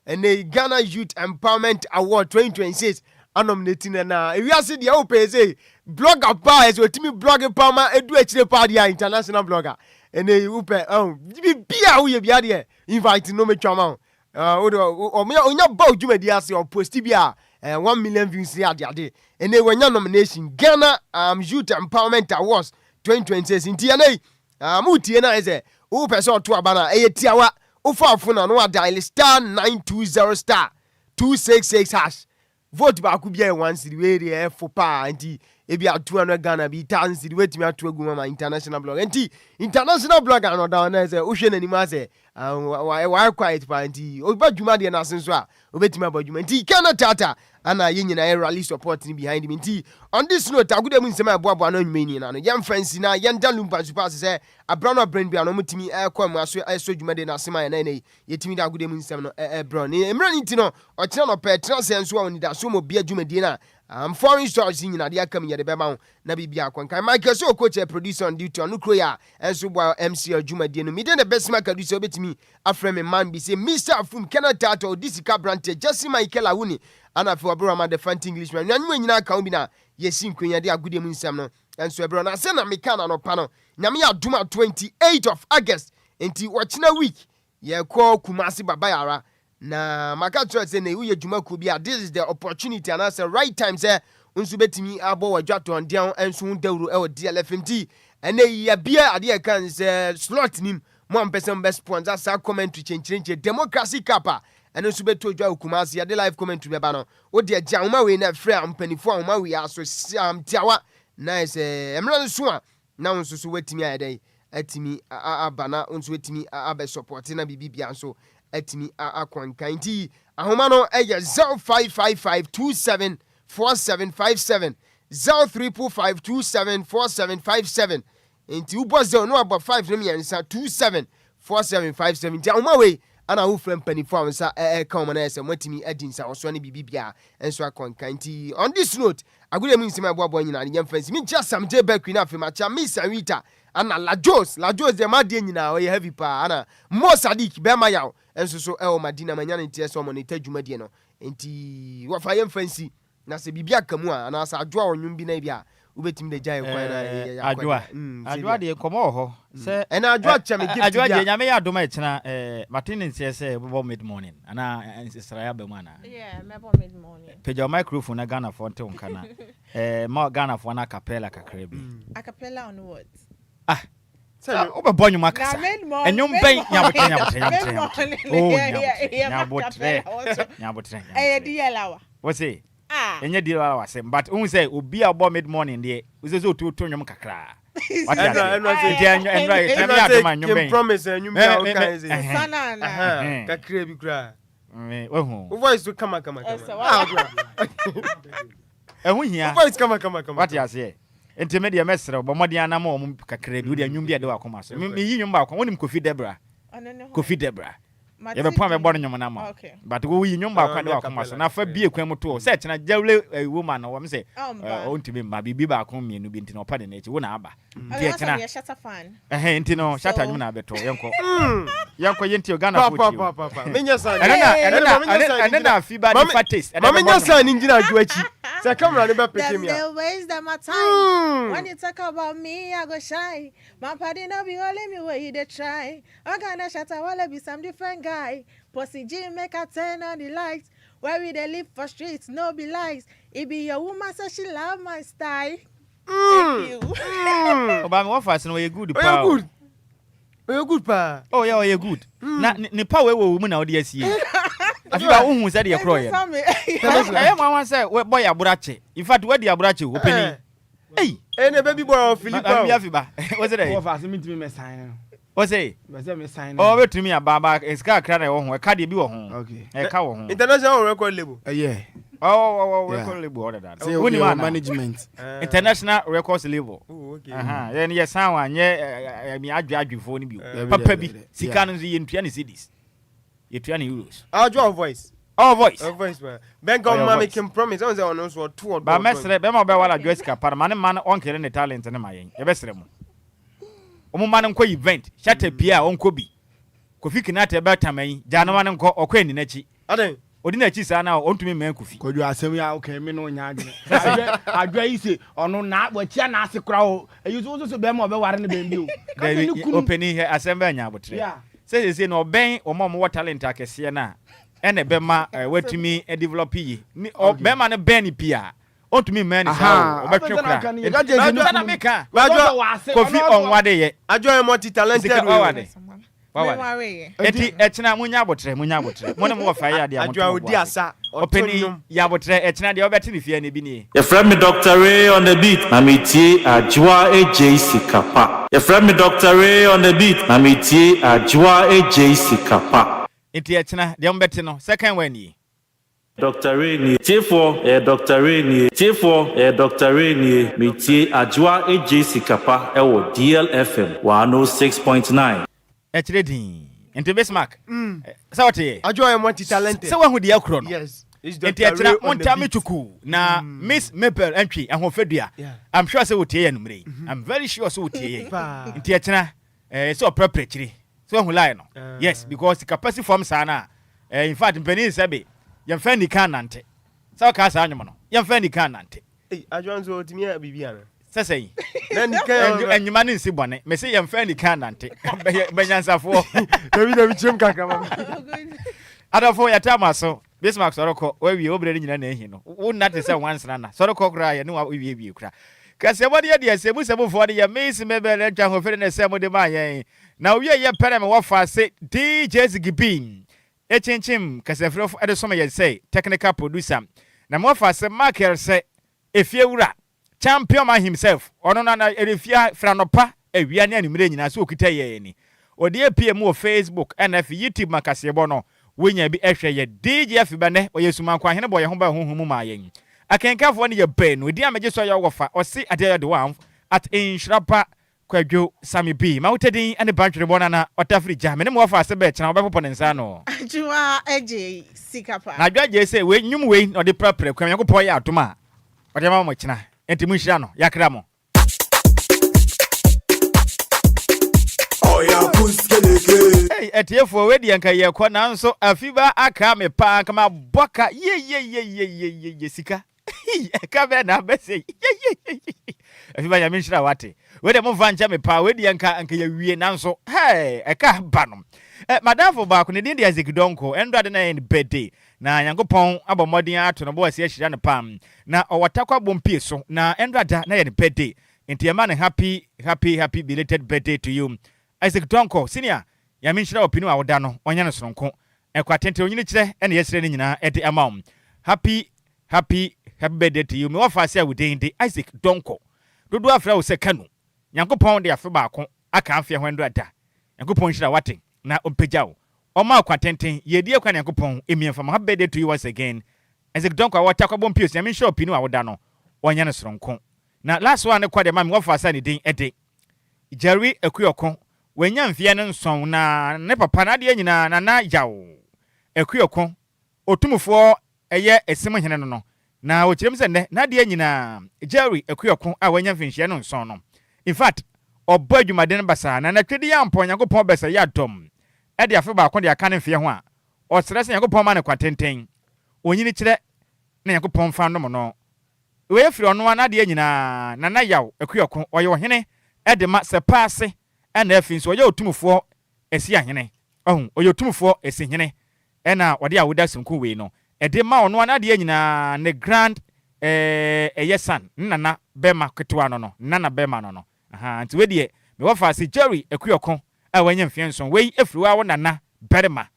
and the Ghana Youth Empowerment Award 2026 nominating na we are see the open say blogger pa is wetimi blogger pa ma edu achire pa dia international blogger and they upe bia we bia dia invite no metwa ma onya ba odwumadi ase o post bia 1 million views here ade and they wanya nomination Ghana Youth Empowerment Awards 2026 intia na mutie na eze wo pese oto abana tiawa ufa na no dial *920*266# vote ba ku bia one city we dey for pa anti e bia 200 Ghana bi tan city wetimi ato agu mama international blog anti international blog no da na say wo hwe nanim ase why quiet pa anti obadwuma de na senso a obetimi abadwuma anti Canada ana yenyina rally support ni behind me nti on this note agudemu nsema aboabo no nwumeni na no yam fancy na yenda Lumba super say abrano brand bia no mutimi kwam aso dwumade na asema na nei yetimi da agudemu nsema no bro ni emra nti no o kire no pe tra senso a oni da so mo bia dwumade na foreign stars nyina de aka me ye de bema ho na bibia akwankan Michael so coach producer on duty on kro ya enso boy MC adwumadie no me de best mark producer obetimi afrɛ me man bi say Mr. Afum Canada to Disika Brante Jesse Michael Awuni ana fe obro ma the fant Englishman nwanwa nyina ka wo bi na yesi nkwanya de agudie mu nsam no enso ebro na se na me ka na no pa no nyame ya duma 28 of August enti watchna week ye ko Kumasi baba yara na maka tro say na uye dwuma ku bia this is the opportunity and say right time say unsu betimi abo wadwato ondean enso hu dawru e DLFM ti ene ya bia ade kan say slot nim mo person best sponsor sa commentary chenchirenche democracy kapa ene nsu beto dwa Kumasi ya de live commentary beba no wo de agya homa we na frɛ ampanifo homa we aso tiawa nice emra nso a na unsu so wetimi ayedai atimi abana unsu wetimi abe support na bibia nso atimi akwankan ti ahoma no eye 0555274757 0345274757 enti ubozo no aba 5 no miensa 274757 ti ahoma we ana wo frem panifo amsa ka o na ese matimi adinsa oso ne bibia enso akwankan ti on this note agure mu nsema aboabo nyina ne yemfansi mi just sam je back na afema cha miss Rita ana lajos de madie nyina o ye heavy pa ana mo sadik be ma yaw enso so e o madina manya ne tie so mo ne tadwumadie no enti wo fa yemfansi na se bibia kamu a ana sa adwoa onwum bi na bia ubetimi de gya ekwan na adwoa de komo ho se ena adwoa chame gift adwoa de nyame ya adoma echina matini se bo mid morning ana Israel be mana me bo mid morning peja microphone na Ghana for nte onkana ma Ghana for na capella kakra bi acapella on what oba bonyu makasa enyum ben nyabotre dialawa what say enye dialawa say but un say obi abo mid morning there we say so to nyum kakra what you promise enyum bia o kan say sana na kakra bi kra wehu voice to kama ehu hia voice kama what you say intermediate mesre bo modi anam o mum kakra bi wo de nyum bia de wa koma so me yi nyum ba kwa wonim Kofi Debra ye be pon be bo nyum na ma but wo yi nyum ba kwa de wa koma so na fa bie kwan mu to se chena jawle woman no wo me se o ntimi ma bibi ba ko mienu bi ntino pa de na echi wo na aba die chena ntino shata nyum na beto yenko yenti Ghana futi menya san na fi ba di fatis menya san ngina adwoachi se camera ne be peke mi the ways that my time when you talk about me I go shy my party no be only me where you dey try I gonna shatter wala be some different guy pussy G make a turn on the lights where we dey live for streets no be lies it be your woman so she love my style thank you oba me what fast no you good pa you good pa oh yeah you good na ni pa we wo mu na odi asie afi ba uhun se de kro ye eh mama say boy aburache in fact we de aburache openi ne baby boy Philippa afi ba what's it what fast me timi me sign what's it me sign oh we timi ababa eska kra na wo ho e ka de bi wo ho okay e ka wo ho international record label yeah record label order that woni management international records label okay then yes sound anye mi adwafo ni bi papa bi sika no ye ntua ne cedis ye tua ne euros Adjoa voice ben come ma make him promise on say on so two ba mesre be ma be wala Agyei Sikapa man on kere ne talent ne ma yen e be sere mo omo man nko event shata pia onko bi Kofi Kinata be taman jana man nko okwa ni nachi aden odi na chi sa na ontumi men Kofi kodwo asem ya okay me no nya adwene adwa yi se ono na watia na ase kra o eyi so be ma be ware ne be mbio openi he asem be nya abotre say no ben omo talent akese na ene be ma watumi develop yi be ma ne ben pia ontumi men sa obetwe kra na meka Kofi onwade ye Adjoa multi talented eti echina munya abotre mone mo fa ya de Adjoa odi asa openi ya abotre echina de obeti ne fie ne bi ni your friend me Dr. Ray on the beat na me tie Adjoa Agyei Sikapa your friend me Dr. Ray on the beat na me tie Adjoa Agyei Sikapa eti echina de ombeti no second one ni Dr. Ray T4 Dr. Ray T4 Dr. Ray me tie Adjoa Agyei Sikapa ewo DLFM 106.9 echire din enti Bismarck say what ye Adjoa multi talented say wahu de akro no yes enti etena monta mechuku na Miss Maple entry ahofedua I'm sure say wotie ye numre I'm very sure say wotie ye enti etena so appropriate so hu lie no yes because the capacity form sana in fact mpeni sebe yemfa ni kan nante so ka sa anwom no yemfa ni kan nante adwanzo otimia bibia na sese na ni kan enwuma ni nsi bone me say yemfa ni kan nante benyansafo na bichim kakama adafo yatama so Bismarck soroko we obre nyina na ehi no wo na te se once na soroko kra ye ne wa wie kra kase body de asemu semu for de Miss Mabel entwa ho fere na semu de ma yen na wie ye pere me wo fa se DJ Zigibin echinchim kase fere of edesoma ye say technical producer na mo fa se Michael se efiewura champion man himself ono na erefia franopa ewia ne animre nyina so okita ye ni odi apm o Facebook and YouTube makase bo no wenya bi ehwe ye DGF bane oyesuma kwa hene boye ho ba honhom ma yen akenkafo ne ye ben odi amege so ye wofa osi adaya de one at Nhyiraba Kwadwo Sammy B mautedin ane bantwere bona na otafri ja me ne mo wofa ase be kena obepopo ne nsa no Adjoa Agyei Sikapa na Adjoa Agyei say we nyum we no de prapre kwa yakopɔ ye atoma ode ma mo kena enti mu hyira no yakra mo hey, etiefo we di anka ye kwa nanso afiba aka me pa kama boka ye sika ka be na be say afiba ya menshira wate we de mo vancha me pa we di anka ye wie nanso hey eka ba no madafo ba ko ne din dia zikidonko endo de na en birthday na yankopon abomodin ato no bo ase ahira ne pam na owatakwa bompie so na endo da na ye birthday enti e ma ne happy belated birthday to you Isaac Donko senior ya menshira opinu a woda no onya no sonko ekwatente onyini kire ene yesire ne nyina ede amam happy birthday to you me wafa ase awuden de Isaac Donko dodo afra wo se kanu yankopon de afe baako aka afia hwendo ada yankopon shira wate na ompegyawo oma akwatente yedi ekwa yankopon emiemfa happy birthday to you once again Isaac Donko a wata kwabom pios ya menshira opinu a woda no onya no sonko na last one kwa de ma me wafa ase ne din ede Jerry Ekuyoko wenya mfie ne nson na ne papa na de nyina na yawo Ekuyoko otumfo eye esim hene no na o kirem se ne na de nyina Jerry Ekuyoko a wenya mfie ne nson no in fact obo adwumaden basa na twede ya mpon Yakopon besa ya dom e de afa ba ko de aka ne mfie ho a o sere se Yakopon ma ne kwatenten onyini kire na Yakopon fa no no we firi ono na de nyina na yawo Ekuyoko oye hene e de ma se paase ena afin so oye otumfo esi ahene oye otumfo esi hene ena wode awoda sunku we no e de ma ono na de nyina ne grand yesan nana bema ketwa no nana bema no aha nti we de me wafa se Jerry Ekuyoko a wanya mfie nso we efriwa wo nana berema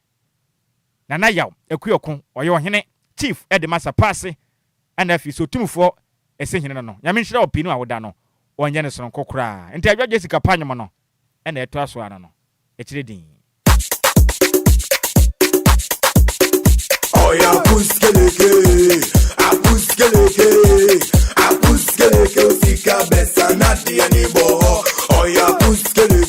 nana yaw Ekuyoko oye hene chief e de ma sapase ena afin so otumfo esi hene no nyame nhira opinu awoda no onye ne sonko kra nti Adjoa Agyei Sikapa nyemo no ena eto aso ana no ekire din oya puskeleke apuskeleke usika besa na dia ni bo oya puskeleke